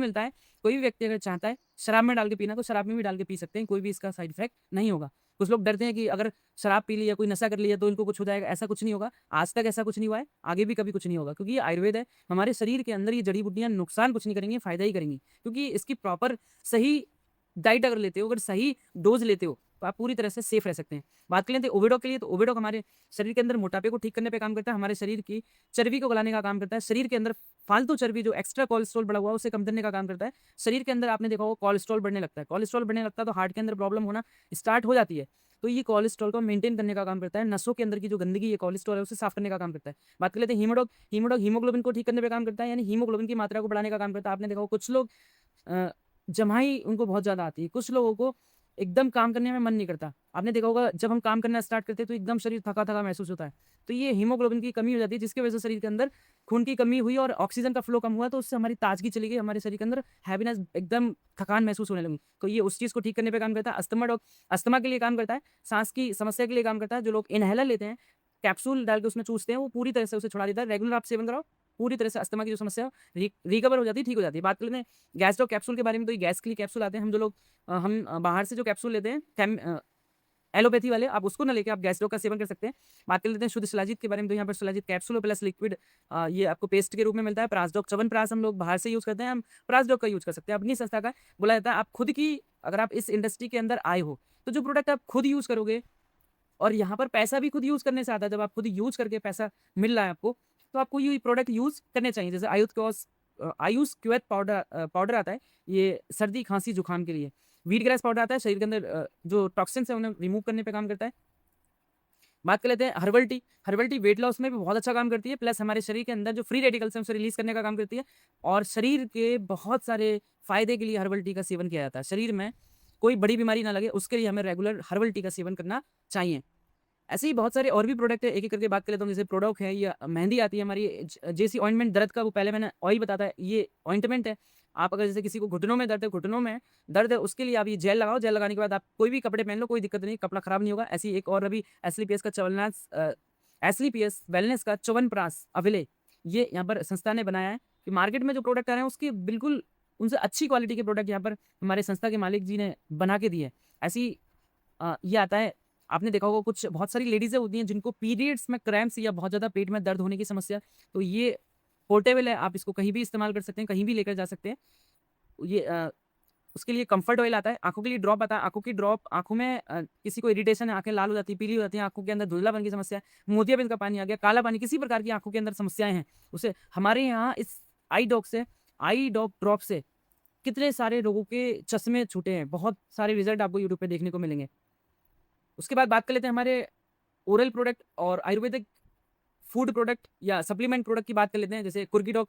मिलता है। कोई भी व्यक्ति अगर चाहता है शराब में डाल के पीना, तो शराब में भी डाल के पी सकते हैं, कोई भी इसका साइड इफेक्ट नहीं होगा। कुछ लोग डरते हैं कि अगर शराब पी ली या कोई नशा कर लिया तो इनको कुछ हो जाएगा, ऐसा कुछ नहीं होगा। आज तक ऐसा कुछ नहीं हुआ है, आगे भी कभी कुछ नहीं होगा, क्योंकि ये आयुर्वेद है। हमारे शरीर के अंदर ये जड़ी बूटियां नुकसान कुछ नहीं करेंगी, फायदा ही करेंगी, क्योंकि इसकी प्रॉपर सही डाइट अगर लेते हो, अगर सही डोज लेते हो, तो आप पूरी तरह से सेफ रह सकते हैं। बात कर लेते हैं ओवेडॉक के लिए। तो ओवेडॉक हमारे शरीर के अंदर मोटापे को ठीक करने पे काम करता है, हमारे शरीर की चर्बी को गलाने का काम करता है, शरीर के अंदर फालतू चर्बी जो एक्स्ट्रा कोलेस्ट्रॉल बढ़ा हुआ है उसे कम करने का काम करता है। शरीर के अंदर आपने देखा होगा कोलेस्ट्रॉल बढ़ने लगता है, कोलेस्ट्रॉल बढ़ने लगता है तो हार्ट के अंदर प्रॉब्लम होना स्टार्ट हो जाती है, तो ये कोलेस्ट्रॉल को मेंटेन करने का काम करता है। नसों के अंदर की जो गंदगी है, कोलेस्ट्रॉल है, उसे साफ करने का काम करता है। बात कर लेते हैं हीमोडॉग। हीमोग्लोबिन को ठीक करने पे काम करता है, यानी हीमोग्लोबिन की मात्रा को बढ़ाने का काम करता है। आपने देखा होगा कुछ लोग जमाई उनको बहुत ज्यादा आती है, कुछ लोगों को एकदम काम करने में मन नहीं करता। आपने देखा होगा जब हम काम करना स्टार्ट करते हैं तो एकदम शरीर थका थका महसूस होता है, तो ये हीमोग्लोबिन की कमी हो जाती है, जिसकी वजह से शरीर के अंदर खून की कमी हुई और ऑक्सीजन का फ्लो कम हुआ, तो उससे हमारी ताजगी चली गई, हमारे शरीर के अंदर हैवीनेस, एकदम थकान महसूस होने लगी। तो ये उस चीज़ को ठीक करने पे काम करता है। अस्थमा के लिए काम करता है, सांस की समस्या के लिए काम करता है। जो लोग इनहेलर लेते हैं, कैप्सूल डाल के उसमें चूसते हैं, वो पूरी तरह से उसे छुड़ा देता है। रेगुलर आप सेवन कराओ, पूरी तरह से अस्थमा की जो समस्या रिकवर हो जाती है, ठीक हो जाती है। बात कर लेते हैं गैस्ट्रो कैप्सूल के बारे में। तो ये गैस के लिए कैप्सूल आते हैं। हम बाहर से जो कैप्सूल लेते हैं एलोपैथी वाले, आप उसको ना लेके आप गैस्ट्रो का सेवन कर सकते हैं। बात कर लेते हैं शुद्ध शिलाजीत के बारे में, तो यहाँ पर शिलाजीत कैप्सूल प्लस लिक्विड ये आपको पेस्ट के रूप में मिलता है। प्रासडॉक च्यवनप्राश हम लोग बाहर से यूज़ करते हैं, हम प्रासडॉक का यूज़ कर सकते हैं। अपनी संस्था का बोला जाता है, आप खुद की अगर आप इस इंडस्ट्री के अंदर आए हो तो जो प्रोडक्ट आप खुद यूज़ करोगे और यहाँ पर पैसा भी खुद यूज़ करने से आता है, जब आप खुद यूज़ करके पैसा मिल रहा है आपको, तो आपको ये प्रोडक्ट यूज़ करने चाहिए। जैसे आयुष क्वेट पाउडर आता है, ये सर्दी खांसी जुकाम के लिए। व्हीट ग्रास पाउडर आता है, शरीर के अंदर जो टॉक्सिन्स है उन्हें रिमूव करने पे काम करता है। बात कर लेते हैं हर्बल टी वेट लॉस में भी बहुत अच्छा काम करती है, प्लस हमारे शरीर के अंदर जो फ्री रेडिकल्स हैं उसे रिलीज करने का काम करती है, और शरीर के बहुत सारे फायदे के लिए हर्बल टी का सेवन किया जाता है। शरीर में कोई बड़ी बीमारी ना लगे उसके लिए हमें रेगुलर हर्बल टी का सेवन करना चाहिए। ऐसे ही बहुत सारे और भी प्रोडक्ट है, एक एक करके बात कर लेता हूँ। जैसे प्रोडक्ट है, ये मेहंदी आती है हमारी जेसी ऑइंटमेंट दर्द का, वो पहले मैंने ऑयल बताता है, ये ऑइंटमेंट है। आप अगर जैसे किसी को घुटनों में दर्द है, उसके लिए आप ये जेल लगाओ। जेल लगाने के बाद आप कोई भी कपड़े पहन लो, कोई दिक्कत नहीं, कपड़ा खराब नहीं होगा। ऐसी एक और अभी एस्लीपीएस वेलनेस का च्यवनप्राश अविले, ये यहाँ पर संस्था ने बनाया है कि मार्केट में जो प्रोडक्ट आ रहे हैं उसकी बिल्कुल उनसे अच्छी क्वालिटी के प्रोडक्ट यहाँ पर हमारे संस्था के मालिक जी ने बना के दिए है। ऐसी ये आता है, आपने देखा होगा कुछ बहुत सारी लेडीज़ें होती हैं जिनको पीरियड्स में क्रैम्प्स या बहुत ज़्यादा पेट में दर्द होने की समस्या, तो ये पोर्टेबल है, आप इसको कहीं भी इस्तेमाल कर सकते हैं, कहीं भी लेकर जा सकते हैं। ये उसके लिए कंफर्ट ऑयल आता है, आँखों के लिए ड्रॉप आता है। आँखों की ड्रॉप, आँखों में किसी को इरिटेशन है, आँखें लाल हो जाती है, पीली हो जाती हैं, आँखों के अंदर धुंधलापन की समस्या है, मोतियाबिंद का पानी आ गया, काला पानी, किसी प्रकार की आँखों के अंदर समस्याएँ हैं, उसे हमारे यहाँ इस आई डॉग ड्रॉप से कितने सारे लोगों के चश्मे छूटे हैं। बहुत सारे रिजल्ट आपको यूट्यूब पे देखने को मिलेंगे। उसके बाद बात कर लेते हैं हमारे ओरल प्रोडक्ट और आयुर्वेदिक फूड प्रोडक्ट या सप्लीमेंट प्रोडक्ट की बात कर लेते हैं। जैसे कुर्कीडॉक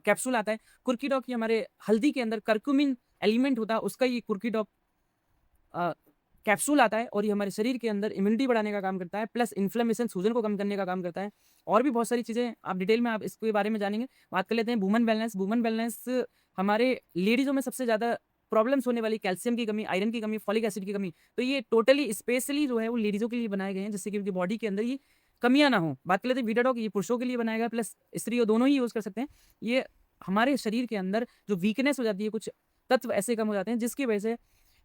कैप्सूल आता है। कुर्कीडॉक ये हमारे हल्दी के अंदर करक्यूमिन एलिमेंट होता है, उसका ये कुर्कीडॉक कैप्सूल आता है, और ये हमारे शरीर के अंदर इम्यूनिटी बढ़ाने का काम करता है, प्लस इन्फ्लेमेशन, सूजन को कम करने का काम करता है। और भी बहुत सारी चीज़ें आप डिटेल में आप इसके बारे में जानेंगे। बात कर लेते हैं वुमन वेलनेस हमारे लेडीज़ों में सबसे ज़्यादा प्रॉब्लम्स होने वाली कैल्शियम की कमी, आयरन की कमी, फॉलिक एसिड की कमी, तो ये टोटली स्पेशली जो है वो लेडीज़ों के लिए बनाए गए हैं, जिससे कि उनकी बॉडी के अंदर ये कमियाँ ना हो। बात कर लेते हैं वीटाडॉक, ये पुरुषों के लिए बनाया गया, प्लस स्त्रियों दोनों ही यूज़ कर सकते हैं। ये हमारे शरीर के अंदर जो वीकनेस हो जाती है, कुछ तत्व ऐसे कम हो जाते हैं जिसकी वजह से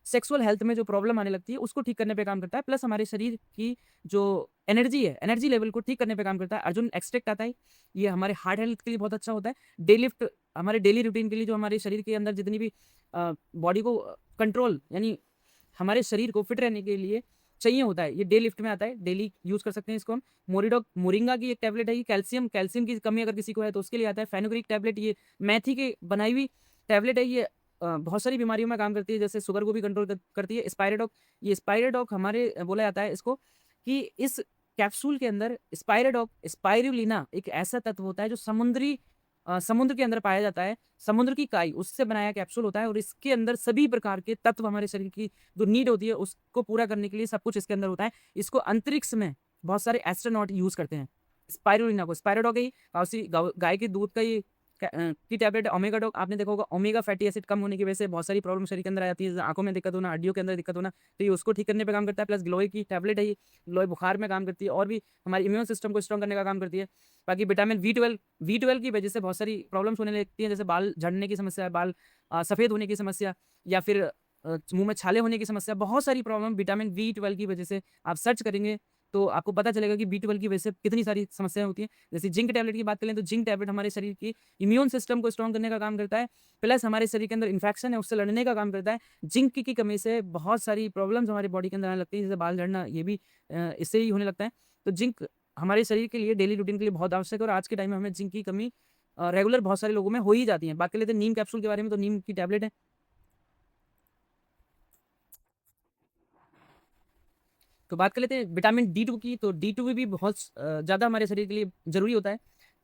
सेक्सुअल हेल्थ में जो प्रॉब्लम आने लगती है उसको ठीक करने पे काम करता है, प्लस हमारे शरीर की जो एनर्जी है, एनर्जी लेवल को ठीक करने पे काम करता है। अर्जुन एक्सट्रैक्ट आता है, ये हमारे हार्ट हेल्थ के लिए बहुत अच्छा होता है। डे लिफ्ट, हमारे डेली रूटीन के लिए, जो हमारे शरीर के अंदर जितनी भी बॉडी को कंट्रोल, यानी हमारे शरीर को फिट रहने के लिए चाहिए होता है, ये डे लिफ्ट में आता है, डेली यूज़ कर सकते हैं इसको हम। मोरिंगा की एक टैबलेट है, ये कैल्शियम की कमी अगर किसी को है तो उसके लिए आता है। फेनुग्रीक टैबलेट, ये मेथी की बनाई हुई टैबलेट है, ये बहुत सारी बीमारियों में काम करती है, जैसे शुगर को भी कंट्रोल करती है। स्पाइराडॉक हमारे बोला जाता है इसको कि इस कैप्सूल के अंदर स्पाइरुलिना एक ऐसा तत्व होता है जो समुद्र के अंदर पाया जाता है, समुद्र की काई, उससे बनाया कैप्सूल होता है, और इसके अंदर सभी प्रकार के तत्व हमारे शरीर की जो नीड होती है उसको पूरा करने के लिए सब कुछ इसके अंदर होता है। इसको अंतरिक्ष में बहुत सारे एस्ट्रोनॉट यूज करते हैं। स्पाइरुलिना को, स्पाइराडॉक ही गाय के दूध का ये की टैबलेट है। ओमेगा डॉक, आपने देखा होगा, ओमेगा फैटी एसिड कम होने की वजह से बहुत सारी प्रॉब्लम शरीर के अंदर आ जाती है, जैसे आंखों में दिक्कत होना, हड्डियों के अंदर दिक्कत होना, तो ये उसको ठीक करने पे काम करता है। प्लस ग्लोई की टैबलेट है, ये ग्लोई बुखार में काम करती है, और भी हमारे इम्यून सिस्टम को स्ट्रॉन्ग करने का काम करती है। बाकी विटामिन बी ट्वेल्व की वजह से बहुत सारी प्रॉब्लम्स होने लगती हैं, जैसे बाल झड़ने की समस्या, बाल सफ़ेद होने की समस्या, या फिर मुंह में छाले होने की समस्या, बहुत सारी प्रॉब्लम विटामिन बी ट्वेल्व की वजह से आप सर्च करेंगे तो आपको पता चलेगा कि बी ट्वेल्व की वजह से कितनी सारी समस्याएं होती हैं। जैसे जिंक टैबलेट की बात करें तो जिंक टैबलेट हमारे शरीर की इम्यून सिस्टम को स्ट्रॉन्ग करने का काम करता है, प्लस हमारे शरीर के अंदर इन्फेक्शन है उससे लड़ने का काम करता है। जिंक की कमी से बहुत सारी प्रॉब्लम्स हमारी बॉडी के अंदर आने लगती है, जैसे बाल झड़ना, ये भी इससे ही होने लगता है। तो जिंक हमारे शरीर के लिए, डेली रूटीन के लिए बहुत आवश्यक है, और आज के टाइम में हमें जिंक की कमी रेगुलर बहुत सारे लोगों में हो ही जाती है। बात कर लेते हैं नीम कैप्सूल के बारे में, तो नीम की टैबलेट है। तो बात कर लेते हैं विटामिन डी2 की, तो डी2 भी बहुत ज़्यादा हमारे शरीर के लिए ज़रूरी होता है।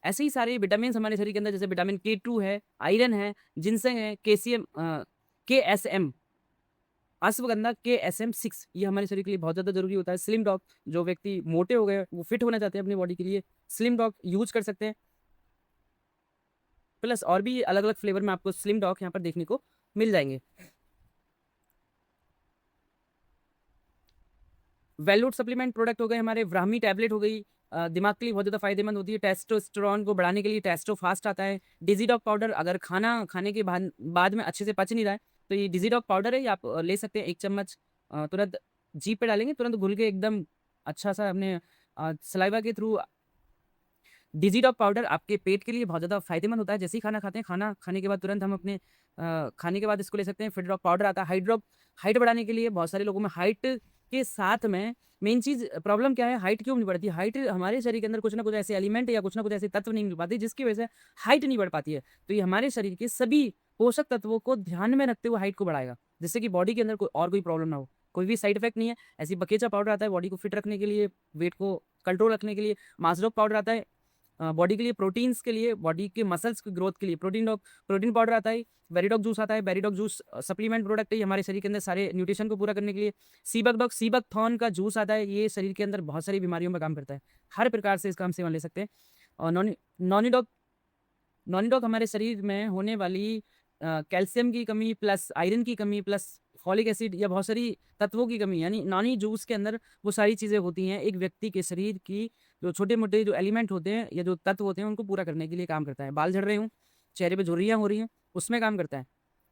ऐसे ही सारे विटामिन हमारे शरीर के अंदर, जैसे विटामिन के2 है, आयरन है, जिनसेंग है, केएसएम, अश्वगंधा, KSM-6, ये हमारे शरीर के लिए बहुत ज़्यादा ज़रूरी होता है। स्लिम डॉग, जो व्यक्ति मोटे हो गए, वो फिट होना चाहते हैं अपनी बॉडी के लिए, स्लिम डॉग यूज कर सकते हैं। प्लस और भी अलग अलग फ्लेवर में आपको स्लिम डॉग यहाँ पर देखने को मिल जाएंगे। वेलूट सप्लीमेंट प्रोडक्ट हो गए हमारे, ब्राह्मी टैबलेट हो गई, दिमाग के लिए बहुत ज़्यादा फायदेमंद होती है। टेस्टोस्टेरोन को बढ़ाने के लिए टेस्टोफास्ट आता है। डिजीडॉक पाउडर, अगर खाना खाने के बाद में अच्छे से पच नहीं रहा है तो ये डिजीडॉक पाउडर है, ये आप ले सकते हैं 1 चम्मच तुरंत जीभ पे डालेंगे तुरंत घुल के एकदम अच्छा सा अपने सलाइवा के थ्रू डिजिटॉक पाउडर आपके पेट के लिए बहुत ज़्यादा फ़ायदेमंद होता है। जैसे ही खाना खाते हैं, खाना खाने के बाद तुरंत हम अपने खाने के बाद इसको ले सकते हैं। फिटड्रॉप पाउडर आता है, हाइट बढ़ाने के लिए बहुत सारे लोगों में हाइट के साथ में मेन चीज़ प्रॉब्लम क्या है, हाइट क्यों नहीं बढ़ती? हाइट हमारे शरीर के अंदर कुछ ना कुछ ऐसे एलिमेंट या कुछ ना कुछ ऐसे तत्व नहीं मिल पाते जिसकी वजह से हाइट नहीं बढ़ पाती है। तो ये हमारे शरीर के सभी पोषक तत्वों को ध्यान में रखते हुए हाइट को बढ़ाएगा, जिससे कि बॉडी के अंदर कोई प्रॉब्लम ना हो। कोई भी साइड इफेक्ट नहीं है। ऐसे ही बकेचा पाउडर आता है बॉडी को फिट रखने के लिए, वेट को कंट्रोल रखने के लिए। मासडॉक पाउडर आता है बॉडी के लिए, प्रोटीन्स के लिए, बॉडी के मसल्स की ग्रोथ के लिए। प्रोटीन पाउडर आता है, वेरिडॉक जूस आता है। वेरिडॉक जूस सप्लीमेंट प्रोडक्ट है, ये हमारे शरीर के अंदर सारे न्यूट्रिशन को पूरा करने के लिए। सीबक थॉर्न का जूस आता है, ये शरीर के अंदर बहुत सारी बीमारियों में काम करता है। हर प्रकार से इसका हम सेवन ले सकते हैं। और नॉनीडॉक नॉनीडॉक हमारे शरीर में होने वाली कैल्शियम की कमी प्लस आयरन की कमी प्लस फॉलिक एसिड या बहुत सारी तत्वों की कमी, यानी नॉनी जूस के अंदर वो सारी चीज़ें होती हैं। एक व्यक्ति के शरीर की जो छोटे-मोटे जो एलिमेंट होते हैं या जो तत्व होते हैं उनको पूरा करने के लिए काम करता है। बाल झड़ रहे हों, चेहरे पे झुर्रियाँ हो रही हैं, उसमें काम करता है।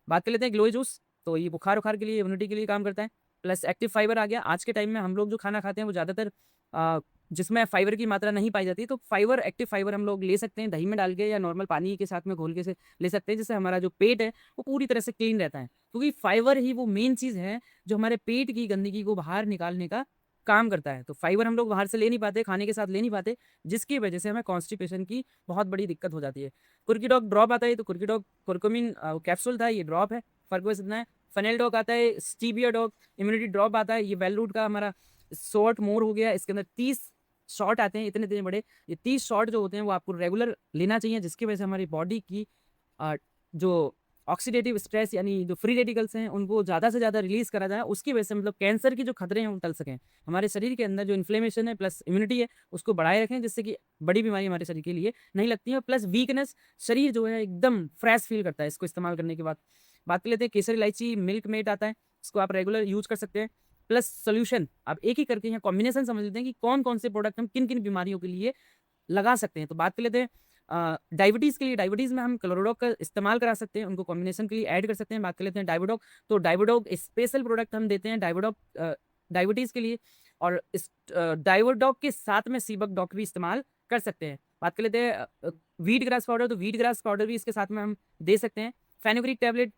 बात कर लेते हैं ग्लोई जूस, तो ये बुखार-वुखार के लिए, इम्यूनिटी के लिए काम करता है। प्लस एक्टिव फाइबर आ गया। आज के टाइम में हम लोग जो खाना खाते हैं वो ज़्यादातर जिसमें फाइबर की मात्रा नहीं पाई जाती, तो एक्टिव फाइबर हम लोग ले सकते हैं दही में डाल के या नॉर्मल पानी के साथ में घोल के से ले सकते हैं, जिससे हमारा जो पेट है वो पूरी तरह से क्लीन रहता है। क्योंकि फाइबर ही वो मेन चीज़ है जो हमारे पेट की गंदगी को बाहर निकालने का काम करता है। तो फाइबर हम लोग बाहर से ले नहीं पाते, खाने के साथ ले नहीं पाते, जिसकी वजह से हमें कॉन्स्टिपेशन की बहुत बड़ी दिक्कत हो जाती है। कुर्कीडॉक ड्रॉप आता है, तो कुर्कीडॉक कुरकुमिन कैप्सूल था, ये ड्रॉप है, फ़र्क बस इतना है। फेनेलडॉक आता है, स्टीबिया डॉक इम्यूनिटी ड्रॉप आता है, ये वेल रूट का हमारा शॉर्ट मोर हो गया। इसके अंदर 30 शॉट आते हैं, इतने बड़े। ये 30 शॉट जो होते हैं वो आपको रेगुलर लेना चाहिए, जिसकी वजह से हमारी बॉडी की जो ऑक्सीडेटिव स्ट्रेस यानी जो फ्री रेडिकल्स हैं उनको ज़्यादा से ज़्यादा रिलीज़ करा जाए, उसकी वजह से मतलब कैंसर की जो खतरे हैं वो टल सकें। हमारे शरीर के अंदर जो इन्फ्लेमेशन है प्लस इम्यूनिटी है उसको बढ़ाए रखें, जिससे कि बड़ी बीमारी हमारे शरीर के लिए नहीं लगती है। प्लस वीकनेस, शरीर जो है एकदम फ्रेश फील करता है इसको इस्तेमाल करने के बाद। बात कर लेते हैं केसर इलायची मिल्क मेट आता है, इसको आप रेगुलर यूज़ कर सकते हैं। प्लस सोल्यूशन आप एक ही करके यहाँ कॉम्बिनेशन समझ लेते हैं कि कौन-कौन से प्रोडक्ट हम किन-किन बीमारियों के लिए लगा सकते हैं। तो बात कर लेते हैं डायबिटीज़ के लिए। डायबिटीज़ में हम क्लोरोडॉक का इस्तेमाल करा सकते हैं, उनको कॉम्बिनेशन के लिए ऐड कर सकते हैं। बात कर लेते हैं डायबिडॉक, तो डायबिडॉक स्पेशल प्रोडक्ट हम देते हैं डायबिटीज़ के लिए, और इस डायबिडॉक के साथ में सीबक डॉक भी इस्तेमाल कर सकते हैं। बात कर लेते हैं व्हीट ग्रास पाउडर, तो व्हीट ग्रास पाउडर भी इसके साथ में हम दे सकते हैं। फेनुग्रीक टैबलेट,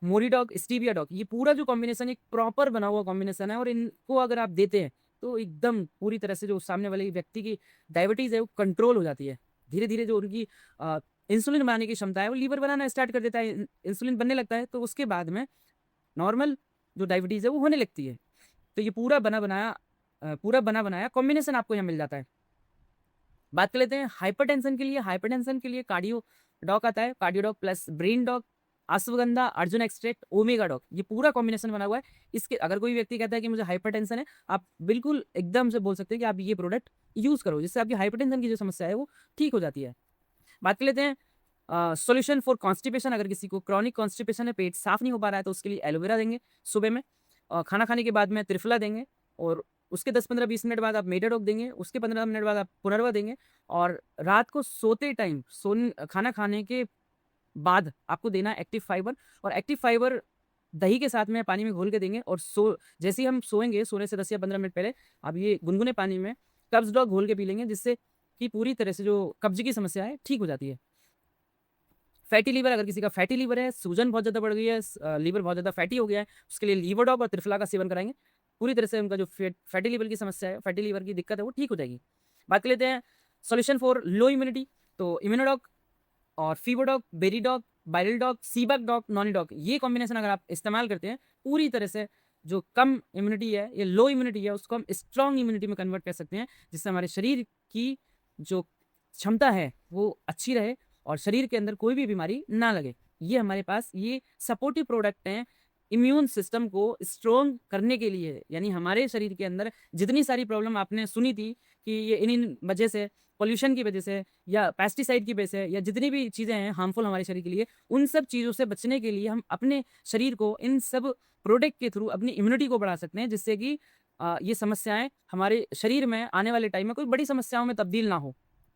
मोरीडॉक, स्टीबिया डॉक, ये पूरा जो कॉम्बिनेशन एक प्रॉपर बना हुआ कॉम्बिनेशन है, और इनको अगर आप देते हैं तो एकदम पूरी तरह से जो सामने वाले व्यक्ति की डायबिटीज़ है वो कंट्रोल हो जाती है। धीरे-धीरे जो उनकी इंसुलिन बनाने की क्षमता है वो लीवर बनाना स्टार्ट कर देता है, इंसुलिन बनने लगता है, तो उसके बाद में नॉर्मल जो डायबिटीज़ है वो होने लगती है। तो ये पूरा बना-बनाया कॉम्बिनेशन आपको यहाँ मिल जाता है। बात कर लेते हैं हाइपरटेंशन के लिए। हाइपरटेंशन के लिए कार्डियोडॉक आता है, cardio doc plus brain doc, ashwagandha, arjun extract, omega doc, ये पूरा कॉम्बिनेशन बना हुआ है। इसके अगर कोई व्यक्ति कहता है कि मुझे हाइपरटेंशन है, आप बिल्कुल एकदम से बोल सकते हैं कि आप ये प्रोडक्ट यूज़ करो, जिससे आपकी हाइपरटेंशन की जो समस्या है वो ठीक हो जाती है। बात कर लेते हैं सॉल्यूशन फॉर कॉन्स्टिपेशन। अगर किसी को क्रॉनिक कॉन्स्टिपेशन है, पेट साफ नहीं हो पा रहा है, तो उसके लिए एलोवेरा देंगे सुबह में, खाना खाने के बाद में त्रिफला देंगे, और उसके 10-15-20 मिनट बाद आप मेटाडॉक देंगे, उसके 15 मिनट बाद आप पुनर्वा देंगे, और रात को सोते टाइम खाना खाने के बाद आपको देना है एक्टिव फाइबर। और एक्टिव फाइबर दही के साथ में पानी में घोल के देंगे, और जैसे ही हम सोएंगे, सोने से 10 या 15 मिनट पहले आप ये गुनगुने पानी में कब्ज डॉग घोल के पी लेंगे, जिससे कि पूरी तरह से जो कब्ज की समस्या है ठीक हो जाती है। फैटी लीवर, अगर किसी का फैटी लीवर है, सूजन बहुत ज़्यादा बढ़ गई है, लीवर बहुत ज़्यादा फैटी हो गया है, उसके लिए लीवर डॉग और त्रिफला का सेवन कराएंगे, पूरी तरह से उनका जो फैटी लीवर की समस्या है, फैटी लीवर की दिक्कत है वो ठीक हो जाएगी। बात कर लेते हैं सोल्यूशन फॉर लो इम्यूनिटी, तो इम्यूनोडॉक और फीवरडॉक, बेरीडॉक, बाइरलडॉक, सीबक डॉक, नॉनीडॉक, ये कॉम्बिनेशन अगर आप इस्तेमाल करते हैं, पूरी तरह से जो कम इम्यूनिटी है या लो इम्यूनिटी है उसको हम स्ट्रॉन्ग इम्यूनिटी में कन्वर्ट कर सकते हैं, जिससे हमारे शरीर की जो क्षमता है वो अच्छी रहे और शरीर के अंदर कोई भी बीमारी ना लगे। ये हमारे पास ये सपोर्टिव प्रोडक्ट हैं इम्यून सिस्टम को स्ट्रॉन्ग करने के लिए। यानी हमारे शरीर के अंदर जितनी सारी प्रॉब्लम आपने सुनी थी कि ये इन वजह से, पॉल्यूशन की वजह से या पेस्टिसाइड की वजह से, या जितनी भी चीज़ें हैं हार्मफुल हमारे शरीर के लिए, उन सब चीज़ों से बचने के लिए हम अपने शरीर को इन सब प्रोडक्ट के थ्रू अपनी इम्यूनिटी को बढ़ा सकते हैं, जिससे कि ये समस्याएं हमारे शरीर में आने वाले टाइम में कोई बड़ी समस्याओं में तब्दील ना हो।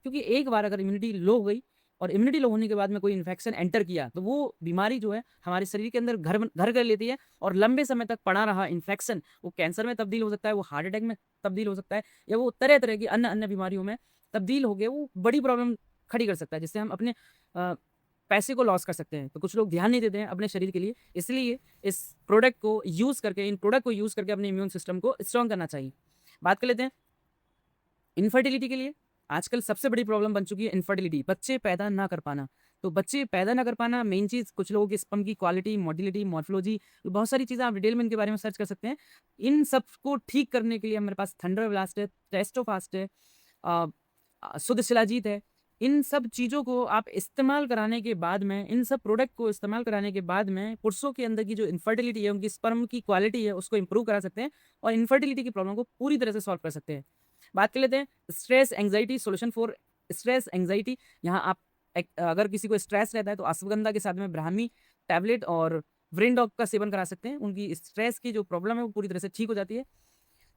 क्योंकि एक बार अगर इम्यूनिटी लो हो गई और इम्यूनिटी लो होने के बाद में कोई इन्फेक्शन एंटर किया तो वो बीमारी जो है हमारे शरीर के अंदर घर कर लेती है और लंबे समय तक पड़ा रहा इन्फेक्शन वो कैंसर में तब्दील हो सकता है, वो हार्ट अटैक में तब्दील हो सकता है, या वो तरह तरह की अन्य अन्य बीमारियों में तब्दील हो गए, वो बड़ी प्रॉब्लम खड़ी कर सकता है, जिससे हम अपने पैसे को लॉस कर सकते हैं। तो कुछ लोग ध्यान नहीं देते हैं अपने शरीर के लिए, इसलिए इस प्रोडक्ट को यूज़ करके, इन प्रोडक्ट को यूज़ करके अपने इम्यून सिस्टम को स्ट्रॉन्ग करना चाहिए। बात कर लेते हैं इनफर्टिलिटी के लिए। आजकल सबसे बड़ी प्रॉब्लम बन चुकी है इनफर्टिलिटी, बच्चे पैदा ना कर पाना। तो बच्चे पैदा ना कर पाना मेन चीज़, कुछ लोगों के स्पर्म की क्वालिटी, मोटिलिटी, मॉर्फोलॉजी, बहुत सारी चीज़ें आप डिटेल में इनके बारे में सर्च कर सकते हैं। इन सब को ठीक करने के लिए हमारे पास थंडरब्लास्ट है, टेस्टोफास्ट है, शुद्ध शिलाजीत है। इन सब चीज़ों को आप इस्तेमाल कराने के बाद में, इन सब प्रोडक्ट को इस्तेमाल कराने के बाद में पुरुषों के अंदर की जो इनफर्टिलिटी है, उनकी स्पर्म की क्वालिटी है, उसको इंप्रूव करा सकते हैं और इनफर्टिलिटी की प्रॉब्लम को पूरी तरह से सॉल्व कर सकते हैं। बात कर लेते हैं stress anxiety, solution for stress anxiety. यहाँ आप अगर किसी को स्ट्रेस रहता है तो अश्वगंधा के साथ में ब्राह्मी टैबलेट और व्रिंडॉक का सेवन करा सकते हैं। उनकी स्ट्रेस की जो प्रॉब्लम है वो पूरी तरह से ठीक हो जाती है।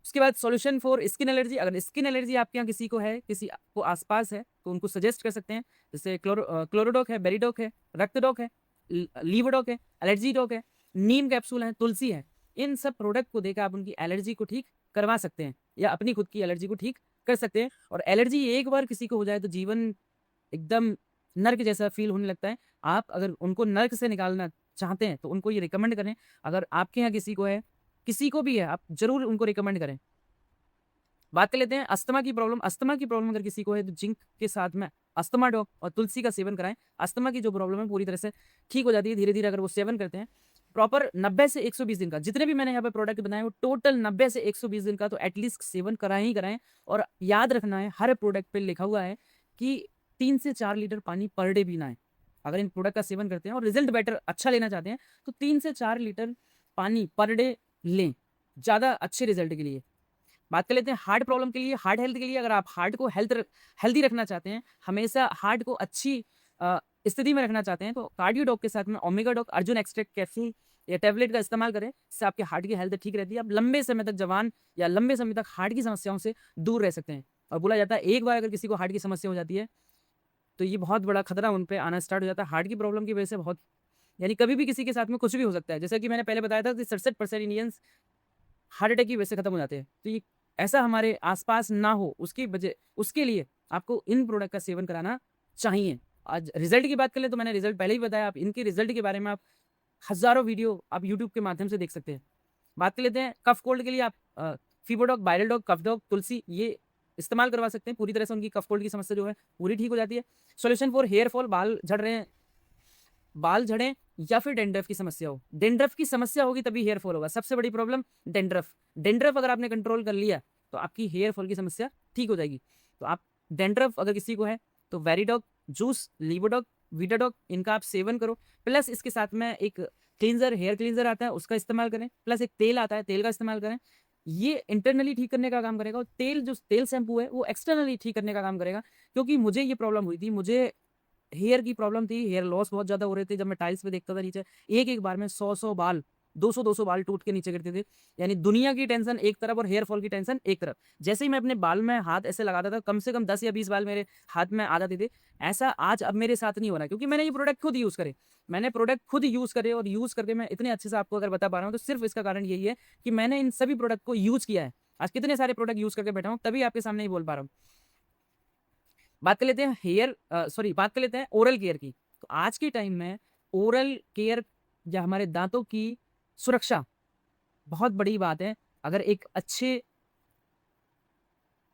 उसके बाद सॉल्यूशन फॉर स्किन एलर्जी, अगर स्किन एलर्जी आपके यहाँ किसी को है, किसी को आसपास है, तो उनको सजेस्ट कर सकते हैं। जैसे क्लोरोडॉक है, बेरीडॉक है, रक्तडॉक है, लीवोडॉक है, एलर्जी डॉक है, नीम कैप्सूल है, तुलसी है। इन सब प्रोडक्ट को देकर आप उनकी एलर्जी को ठीक करवा सकते हैं या अपनी खुद की एलर्जी को ठीक कर सकते हैं। और एलर्जी एक बार किसी को हो जाए तो जीवन एकदम नर्क जैसा फील होने लगता है। आप अगर उनको नर्क से निकालना चाहते हैं तो उनको ये रिकमेंड करें। अगर आपके यहाँ किसी को है, किसी को भी है, आप जरूर उनको रिकमेंड करें। बात कर लेते हैं अस्थमा की प्रॉब्लम। अस्थमा की प्रॉब्लम अगर किसी को है तो जिंक के साथ में अस्थमा डॉग और तुलसी का सेवन कराएं। अस्थमा की जो प्रॉब्लम है पूरी तरह से ठीक हो जाती है धीरे धीरे अगर वो सेवन करते हैं। प्रॉपर 90 से 120 दिन का, जितने भी मैंने यहाँ पे प्रोडक्ट बनाए वो टोटल 90 से 120 दिन का तो एटलीस्ट सेवन कराएं ही कराएं। और याद रखना है हर प्रोडक्ट पे लिखा हुआ है कि 3 से 4 लीटर पानी पर डे पीना है। अगर इन प्रोडक्ट का सेवन करते हैं और रिजल्ट बेटर अच्छा लेना चाहते हैं तो 3 से 4 लीटर पानी पर डे लें, ज़्यादा अच्छे रिजल्ट के लिए। बात कर लेते हैं हार्ट प्रॉब्लम के लिए, हार्ट हेल्थ के लिए। अगर आप हार्ट को हेल्दी रखना चाहते हैं, हमेशा हार्ट को अच्छी स्थिति में रखना चाहते हैं, तो कार्डियोडॉक के साथ में Omega Doc Arjun extract capsule या टैबलेट का इस्तेमाल करें। इससे आपके हार्ट की हेल्थ ठीक रहती है। आप लंबे समय तक जवान या लंबे समय तक हार्ट की समस्याओं से दूर रह सकते हैं। और बोला जाता है एक बार अगर किसी को हार्ट की समस्या हो जाती है तो ये बहुत बड़ा खतरा उन पर आना स्टार्ट हो जाता है। हार्ट की प्रॉब्लम की वजह से बहुत, यानी कभी भी किसी के साथ में कुछ भी हो सकता है। जैसा कि मैंने पहले बताया था कि 67% इंडियंस हार्ट अटैक की वजह से खत्म हो जाते हैं। तो ये ऐसा हमारे आसपास ना हो, उसकी वजह, उसके लिए आपको इन प्रोडक्ट का सेवन कराना चाहिए। आज रिजल्ट की बात करें तो मैंने रिजल्ट पहले ही बताया। आप इनके रिजल्ट के बारे में आप हजारों वीडियो आप यूट्यूब के माध्यम से देख सकते हैं। बात कर लेते हैं कफ कोल्ड के लिए। आप फीवरडॉक, वायरल डॉग, कफ डॉग, तुलसी ये इस्तेमाल करवा सकते हैं। पूरी तरह से उनकी कफ कोल्ड की समस्या जो है पूरी ठीक हो जाती है। सोल्यूशन फॉर हेयर फॉल, बाल झड़ रहे हैं, बाल झड़े या फिर डेंड्रफ की समस्या हो। डेंड्रफ की समस्या होगी तभी हेयर फॉल होगा। सबसे बड़ी प्रॉब्लम डेंड्रफ। डेंड्रफ अगर आपने कंट्रोल कर लिया तो आपकी हेयर फॉल की समस्या ठीक हो जाएगी। तो आप डेंड्रफ अगर किसी को है तो वेरीडॉक जूस, लीवोडॉक, वीटाडॉक इनका आप सेवन करो। प्लस इसके साथ में एक क्लींजर, हेयर क्लींजर आता है, उसका इस्तेमाल करें। प्लस एक तेल आता है, तेल का इस्तेमाल करें। ये इंटरनली ठीक करने का काम करेगा और तेल, जो तेल शैम्पू है वो एक्सटर्नली ठीक करने का काम करेगा। क्योंकि मुझे ये प्रॉब्लम हुई थी, मुझे हेयर की प्रॉब्लम थी, हेयर लॉस बहुत ज़्यादा हो रहे थे। जब मैं टाइल्स पे देखता था नीचे, एक बार में 100 बाल, 200 बाल टूट के नीचे गिरते थे। यानी दुनिया की टेंशन एक तरफ और हेयर फॉल की टेंशन एक तरफ। जैसे ही मैं अपने बाल में हाथ ऐसे लगाता था, कम से कम 10 या 20 बाल मेरे हाथ में आ जाते थे। ऐसा आज अब मेरे साथ नहीं हो रहा, क्योंकि मैंने ये प्रोडक्ट खुद यूज़ करे। मैंने प्रोडक्ट खुद यूज़ करे और यूज़ करके मैं इतने अच्छे से आपको अगर बता पा रहा हूँ तो सिर्फ इसका कारण यही है कि मैंने इन सभी प्रोडक्ट को यूज़ किया है। आज कितने सारे प्रोडक्ट यूज़ करके बैठा हूँ, तभी आपके सामने ही बोल पा रहा हूँ। बात कर लेते हैं बात कर लेते हैं ओरल केयर की। तो आज के टाइम में ओरल केयर या हमारे दांतों की सुरक्षा बहुत बड़ी बात है। अगर एक अच्छे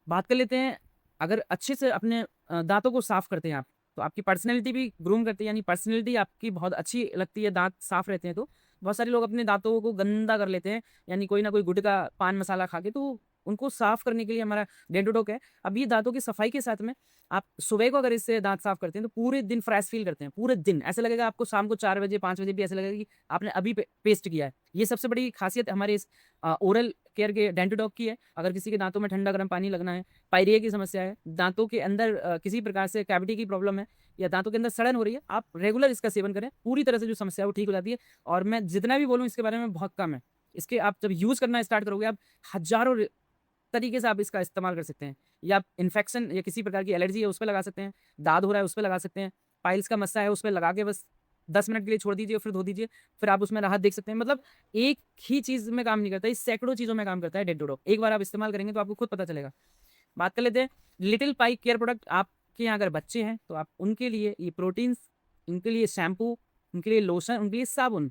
बात कर लेते हैं, अगर अच्छे से अपने दांतों को साफ करते हैं आप, तो आपकी पर्सनैलिटी भी ग्रूम करती है। यानी पर्सनैलिटी आपकी बहुत अच्छी लगती है, दांत साफ रहते हैं तो। बहुत सारे लोग अपने दांतों को गंदा कर लेते हैं, यानी कोई ना कोई गुटखा, पान मसाला खा के, तो उनको साफ करने के लिए हमारा डेंटोडॉक है। अब ये दांतों की सफाई के साथ में आप सुबह को अगर इससे दांत साफ करते हैं तो पूरे दिन फ्रेश फील करते हैं। पूरे दिन ऐसे लगेगा आपको, शाम को 4 बजे 5 बजे भी ऐसे लगेगा कि आपने अभी पेस्ट किया है। ये सबसे बड़ी खासियत हमारे इस ओरल केयर के डेंटोडॉक की है। अगर किसी के दांतों में ठंडा गर्म पानी लगना है, पायरिया की समस्या है, दांतों के अंदर किसी प्रकार से कैविटी की प्रॉब्लम है या दांतों के अंदर सड़न हो रही है, आप रेगुलर इसका सेवन करें, पूरी तरह से जो समस्या है वो ठीक हो जाती है। और मैं जितना भी बोलूँ इसके बारे में बहुत कम है। इसके आप जब यूज़ करना स्टार्ट करोगे, आप हजारों तरीके से आप इसका इस्तेमाल कर सकते हैं। या आप इन्फेक्शन या किसी प्रकार की एलर्जी है उस पर लगा सकते हैं, दाद हो रहा है उस पर लगा सकते हैं, पाइल्स का मस्सा है उस पे लगा के बस 10 मिनट के लिए छोड़ दीजिए, फिर धो दीजिए, फिर आप उसमें राहत देख सकते हैं। मतलब एक ही चीज़ में काम नहीं करता, ये सैकड़ों चीज़ों में काम करता है डेडोडो। एक बार आप इस्तेमाल करेंगे तो आपको खुद पता चलेगा। बात कर लेते हैं लिटिल पाई केयर प्रोडक्ट। आपके यहाँ अगर बच्चे हैं तो आप उनके लिए ये प्रोटीन्स, उनके लिए शैम्पू, उनके लिए लोशन, उनके लिए साबुन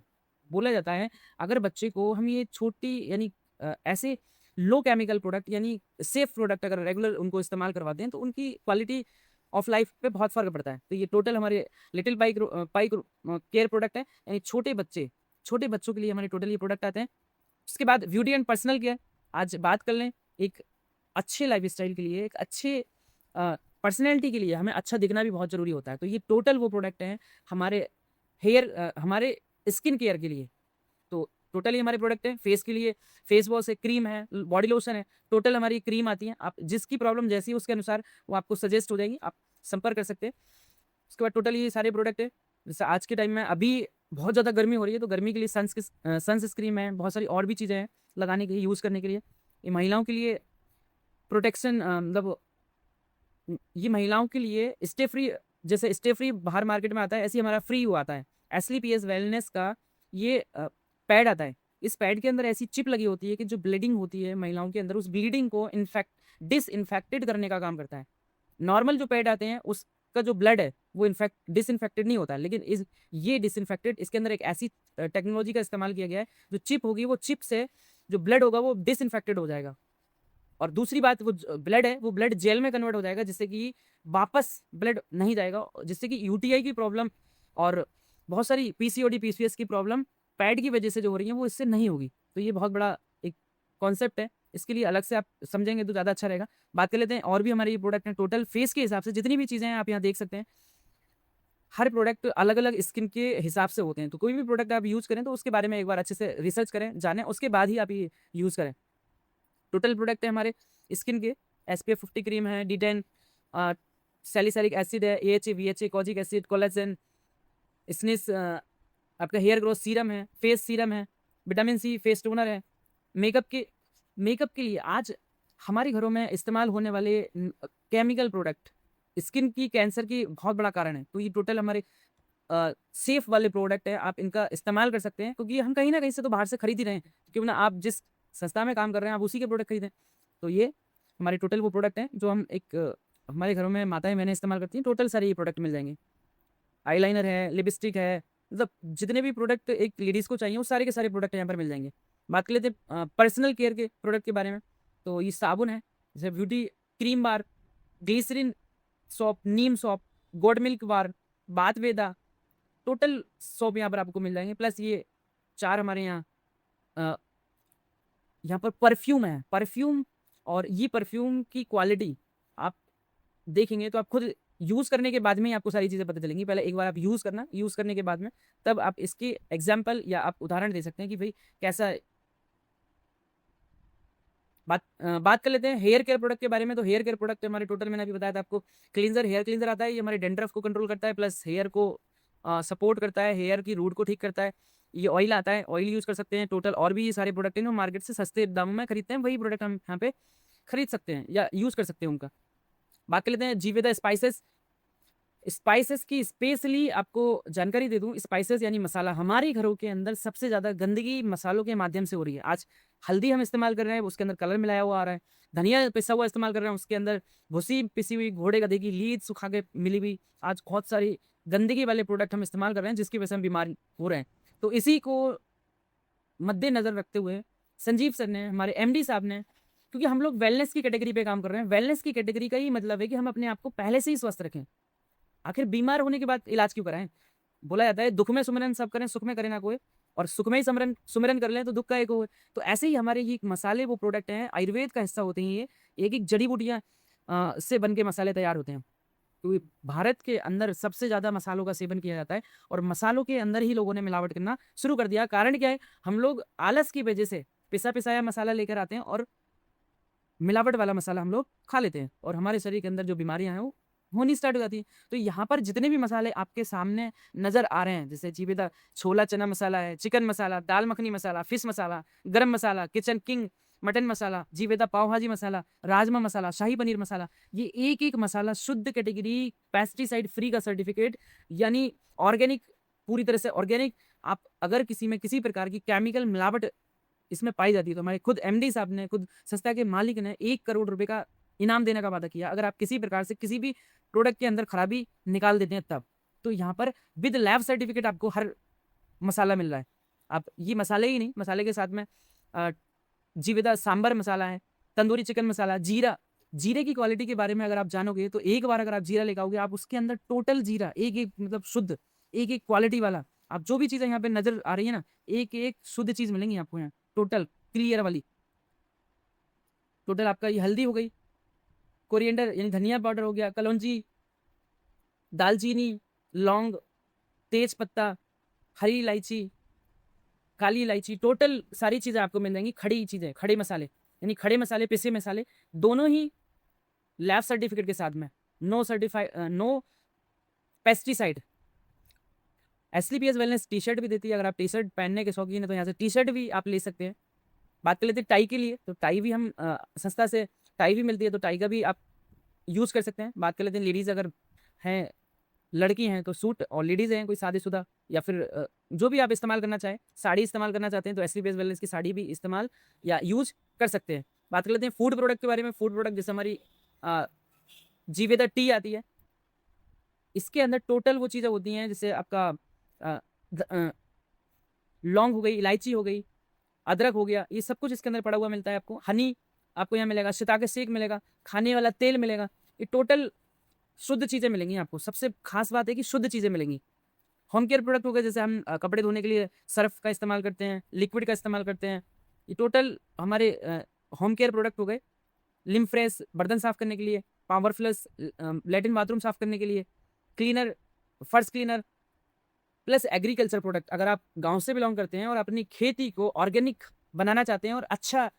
बोला जाता है। अगर बच्चे को हम ये छोटी यानी ऐसे लो केमिकल प्रोडक्ट यानी सेफ प्रोडक्ट अगर रेगुलर उनको इस्तेमाल करवाते हैं तो उनकी क्वालिटी ऑफ लाइफ पे बहुत फ़र्क पड़ता है। तो ये टोटल हमारे लिटिल पाई केयर प्रोडक्ट है, यानी छोटे बच्चों के लिए हमारे टोटल ये प्रोडक्ट आते हैं। उसके बाद ब्यूटी एंड पर्सनल केयर। आज बात कर लें एक अच्छे लाइफस्टाइल के लिए, एक अच्छे पर्सनैलिटी के लिए हमें अच्छा दिखना भी बहुत ज़रूरी होता है। तो ये टोटल वो प्रोडक्ट हैं हमारे हमारे स्किन केयर के लिए। तो टोटली हमारे प्रोडक्ट हैं फेस के लिए, फेस वॉश है, क्रीम है, बॉडी लोशन है, टोटल हमारी क्रीम आती है। आप जिसकी प्रॉब्लम जैसी है उसके अनुसार वो आपको सजेस्ट हो जाएगी, आप संपर्क कर सकते हैं। उसके बाद टोटल ये सारे प्रोडक्ट है। जैसे आज के टाइम में अभी बहुत ज़्यादा गर्मी हो रही है तो गर्मी के लिए सनस्क्रीन है, बहुत सारी और भी चीज़ें हैं लगाने के लिए, यूज़ करने के लिए। ये महिलाओं के लिए प्रोटेक्शन मतलब ये महिलाओं के लिए स्टे फ्री, जैसे स्टे फ्री बाहर मार्केट में आता है ऐसे ही हमारा फ्री हुआ आता है। एसलीपीएस वेलनेस का ये पैड आता है। इस पैड के अंदर ऐसी चिप लगी होती है कि जो ब्लीडिंग होती है महिलाओं के अंदर, उस ब्लीडिंग को डिसइंफेक्टेड करने का काम करता है। नॉर्मल जो पैड आते हैं उसका जो ब्लड है वो डिसइंफेक्टेड नहीं होता है, लेकिन ये डिसइंफेक्टेड, इसके अंदर एक ऐसी टेक्नोलॉजी का इस्तेमाल किया गया है, जो चिप होगी वो चिप से जो ब्लड होगा वो डिसइंफेक्टेड हो जाएगा। और दूसरी बात, वो ब्लड है वो ब्लड जेल में कन्वर्ट हो जाएगा, जिससे कि वापस ब्लड नहीं जाएगा, जिससे कि यूटीआई की प्रॉब्लम और बहुत सारी पीसीओडी पीसीएस की प्रॉब्लम पैड की वजह से जो हो रही है वो इससे नहीं होगी। तो ये बहुत बड़ा एक कॉन्सेप्ट है, इसके लिए अलग से आप समझेंगे तो ज़्यादा अच्छा रहेगा। बात कर लेते हैं और भी हमारे ये प्रोडक्ट हैं। टोटल फेस के हिसाब से जितनी भी चीज़ें हैं आप यहाँ देख सकते हैं, हर प्रोडक्ट अलग अलग स्किन के हिसाब से होते हैं। तो कोई भी प्रोडक्ट आप यूज़ करें तो उसके बारे में एक बार अच्छे से रिसर्च करें, जानें, उसके बाद ही आप ये यूज़ करें। टोटल प्रोडक्ट है हमारे स्किन के, SPF 50 क्रीम है, D10 सैलिसिलिक एसिड है, AHA VHA kojic acid, collagen, स्निस आपका हेयर ग्रोथ सीरम है, फेस सीरम है, विटामिन C फेस टोनर है। मेकअप के लिए आज हमारे घरों में इस्तेमाल होने वाले केमिकल प्रोडक्ट स्किन की कैंसर की बहुत बड़ा कारण है। तो ये टोटल हमारे सेफ वाले प्रोडक्ट है, आप इनका इस्तेमाल कर सकते हैं, क्योंकि हम कहीं ना कहीं से तो बाहर से खरीद ही रहे हैं, क्योंकि ना आप जिस संस्था में काम कर रहे हैं आप उसी के प्रोडक्ट खरीदें। तो ये हमारे टोटल वो प्रोडक्ट हैं जो हम हमारे घरों में माताएं बहनें इस्तेमाल करती हैं। टोटल सारे ये प्रोडक्ट मिल जाएंगे। आईलाइनर है, लिपस्टिक है, मतलब जितने भी प्रोडक्ट एक लेडीज़ को चाहिए वो सारे के सारे प्रोडक्ट यहाँ पर मिल जाएंगे। बात कर लेते हैं पर्सनल केयर के प्रोडक्ट के बारे में। तो ये साबुन है, जैसे ब्यूटी क्रीम बार, ग्लिसरीन सॉप, नीम सॉप, गोड मिल्क बार, बाथ वेदा, टोटल सॉप यहाँ पर आपको मिल जाएंगे। प्लस ये 4 हमारे यहाँ पर परफ्यूम है, परफ्यूम, और ये परफ्यूम की क्वालिटी आप देखेंगे तो आप खुद यूज़ करने के बाद में ही आपको सारी चीज़ें पता चलेंगी। पहले एक बार आप यूज़ करना, यूज़ करने के बाद में तब आप इसके एग्जाम्पल या आप उदाहरण दे सकते हैं कि भाई कैसा है। बात कर लेते हैं हेयर केयर प्रोडक्ट के बारे में। तो हेयर केयर प्रोडक्ट हमारे टोटल मैंने अभी बताया था आपको, क्लींजर, हेयर क्लींजर आता है, ये हमारे डेंड्रफ को कंट्रोल करता है, प्लस हेयर को सपोर्ट करता है, हेयर की रूट को ठीक करता है। ये ऑयल आता है, ऑयल यूज़ कर सकते हैं। टोटल और भी ये सारे प्रोडक्ट हैं जो मार्केट से सस्ते दामों में खरीदते हैं, वही प्रोडक्ट हम यहाँ पे खरीद सकते हैं या यूज़ कर सकते हैं उनका। बात कर लेते हैं जीवेदा स्पाइसेस की स्पेशली आपको जानकारी दे दूं। स्पाइसेस यानी मसाला, हमारे घरों के अंदर सबसे ज़्यादा गंदगी मसालों के माध्यम से हो रही है। आज हल्दी हम इस्तेमाल कर रहे हैं, उसके अंदर कलर मिलाया हुआ आ रहा है। धनिया पिसा हुआ इस्तेमाल कर रहे हैं, उसके अंदर भूसी पिसी हुई, घोड़े गधे की लीद सुखा के मिली हुई, आज बहुत सारी गंदगी वाले प्रोडक्ट हम इस्तेमाल कर रहे हैं, जिसकी वजह से हम बीमार हो रहे हैं। तो इसी को मद्देनज़र रखते हुए संजीव सर ने, हमारे MD साहब ने, क्योंकि हम लोग वेलनेस की कैटेगरी पे काम कर रहे हैं, वेलनेस की कैटेगरी का ही मतलब है कि हम अपने आप को पहले से ही स्वस्थ रखें। आखिर बीमार होने के बाद इलाज क्यों कराएं? बोला जाता है दुख में सुमिरन सब करें, सुख में करे ना कोई, और सुख में ही सुमिरन कर लें तो दुख का एक हो। तो ऐसे ही हमारे ये मसाले वो प्रोडक्ट हैं, आयुर्वेद का हिस्सा होते हैं। ये एक जड़ी बूटियाँ से बन के मसाले तैयार होते हैं। क्योंकि भारत के अंदर सबसे ज़्यादा मसालों का सेवन किया जाता है, और मसालों के अंदर ही लोगों ने मिलावट करना शुरू कर दिया। कारण क्या है? हम लोग आलस की वजह से पिसाया मसाला लेकर आते हैं और मिलावट वाला मसाला हम लोग खा लेते हैं, और हमारे शरीर के अंदर जो बीमारियां हैं वो होनी स्टार्ट हो जाती हैं। तो यहाँ पर जितने भी मसाले आपके सामने नज़र आ रहे हैं, जैसे जीवेदा छोला चना मसाला है, चिकन मसाला, दाल मखनी मसाला, फिश मसाला, गरम मसाला, किचन किंग मटन मसाला, जीवेदा पाव भाजी मसाला, राजमा मसाला, शाही पनीर मसाला, ये एक-एक मसाला शुद्ध कैटेगरी, पेस्टिसाइड फ्री का सर्टिफिकेट, यानी ऑर्गेनिक, पूरी तरह से ऑर्गेनिक। आप अगर किसी में किसी प्रकार की केमिकल मिलावट इसमें पाई जाती है तो हमारे खुद एमडी साहब ने, खुद संस्था के मालिक ने 1 करोड़ रुपए का इनाम देने का वादा किया अगर आप किसी प्रकार से किसी भी प्रोडक्ट के अंदर खराबी निकाल देते हैं तब। तो यहाँ पर विद लैब सर्टिफिकेट आपको हर मसाला मिल रहा है। आप ये मसाले ही नहीं, मसाले के साथ में जीवेदा सांबर मसाला है, तंदूरी चिकन मसाला, जीरा, जीरे की क्वालिटी के बारे में अगर आप जानोगे तो एक बार अगर आप जीरा लेकर आओगे, आप उसके अंदर टोटल जीरा एक-एक मतलब शुद्ध, एक-एक क्वालिटी वाला, आप जो भी चीज़ें यहाँ पे नज़र आ रही है ना, एक-एक शुद्ध चीज़ मिलेंगी आपको यहाँ, टोटल क्लियर वाली। टोटल आपका ये हल्दी हो गई, कोरिएंडर यानी धनिया पाउडर हो गया, कलौंजी, दालचीनी, लौंग, तेज पत्ता, हरी इलायची, काली इलायची, टोटल सारी चीज़ें आपको मिल जाएंगी। खड़ी चीज़ें, खड़े मसाले, यानी खड़े मसाले, पिसे मसाले, दोनों ही लैब सर्टिफिकेट के साथ में, नो पेस्टिसाइड। एसलीपीएस वेलनेस टी शर्ट भी देती है, अगर आप टी शर्ट पहनने के शौकीन है तो यहाँ से टी शर्ट भी आप ले सकते हैं। बात कर लेते हैं टाई के लिए, तो टाई भी हम संस्था से टाई भी मिलती है, तो टाई का भी आप यूज़ कर सकते हैं। बात कर लेते हैं लेडीज़ अगर हैं, लड़की हैं तो सूट, और लेडीज़ हैं कोई शादीशुदा या फिर जो भी आप इस्तेमाल करना चाहें, साड़ी इस्तेमाल करना चाहते हैं तो एसलीपीएस वेलनेस की साड़ी भी इस्तेमाल या यूज कर सकते हैं। बात कर लेते हैं फूड प्रोडक्ट के बारे में। फूड प्रोडक्ट जैसे हमारी जीवेदा टी आती है, इसके अंदर टोटल वो चीज़ें होती हैं जैसे आपका लौंग हो गई, इलायची हो गई, अदरक हो गया, ये सब कुछ इसके अंदर पड़ा हुआ मिलता है आपको। हनी आपको यहाँ मिलेगा, शिताके शेक मिलेगा, खाने वाला तेल मिलेगा, ये टोटल शुद्ध चीज़ें मिलेंगी आपको। सबसे खास बात है कि शुद्ध चीज़ें मिलेंगी। होम केयर प्रोडक्ट हो गए, जैसे हम कपड़े धोने के लिए सर्फ का इस्तेमाल करते हैं, लिक्विड का इस्तेमाल करते हैं, ये टोटल हमारे होम केयर प्रोडक्ट हो गए। लिम फ्रेश बर्तन साफ करने के लिए, पावर फ्लश लैट्रिन बाथरूम साफ करने के लिए, क्लीनर, फर्श क्लीनर, प्लस एग्रीकल्चर प्रोडक्ट। अगर आप गांव से बिलोंग करते हैं और अपनी खेती को ऑर्गेनिक बनाना चाहते हैं और अच्छा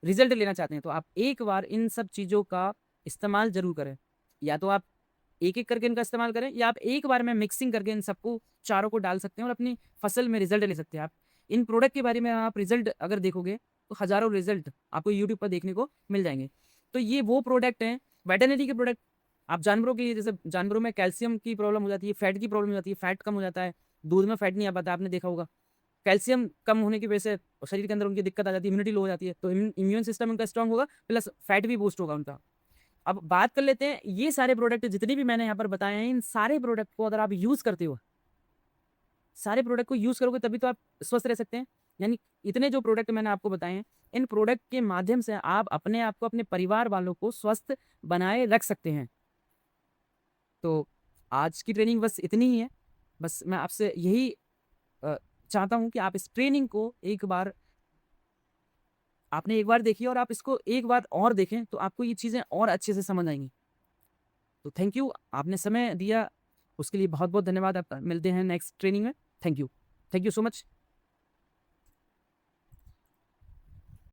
रिजल्ट लेना चाहते हैं तो आप एक बार इन सब चीज़ों का इस्तेमाल जरूर करें। या तो आप एक-एक करके इनका इस्तेमाल करें, या आप एक बार में मिक्सिंग करके इन सबको चारों को डाल सकते हैं और अपनी फसल में रिजल्ट ले सकते हैं। आप इन प्रोडक्ट के बारे में आप रिजल्ट अगर देखोगे तो हज़ारों रिजल्ट आपको यूट्यूब पर देखने को मिल जाएंगे। तो ये वो प्रोडक्ट हैं वेटरनरी के प्रोडक्ट। आप जानवरों के लिए, जैसे जानवरों में कैल्शियम की प्रॉब्लम हो जाती है, फैट की प्रॉब्लम हो जाती है, फैट कम हो जाता है, दूध में फैट नहीं आ पाता, आपने देखा होगा। कैल्शियम कम होने की वजह से शरीर के अंदर उनकी दिक्कत आ जाती है, इम्यूनिटी लो हो जाती है, तो इम्यून सिस्टम उनका स्ट्रांग होगा, प्लस फैट भी बूस्ट होगा उनका। अब बात कर लेते हैं, ये सारे प्रोडक्ट जितने भी मैंने यहाँ पर बताए हैं, इन सारे प्रोडक्ट को अगर आप यूज़ करते हो, सारे प्रोडक्ट को यूज़ करोगे तभी तो आप स्वस्थ रह सकते हैं। यानी इतने जो प्रोडक्ट मैंने आपको बताए हैं, इन प्रोडक्ट के माध्यम से आप अपने आप को, अपने परिवार वालों को स्वस्थ बनाए रख सकते हैं। तो आज की ट्रेनिंग बस इतनी ही है। बस मैं आपसे यही चाहता हूँ कि आप इस ट्रेनिंग को एक बार देखिए और आप इसको एक बार और देखें तो आपको ये चीज़ें और अच्छे से समझ आएंगी। तो थैंक यू, आपने समय दिया उसके लिए बहुत बहुत धन्यवाद। आप मिलते हैं नेक्स्ट ट्रेनिंग में। Thank you so much.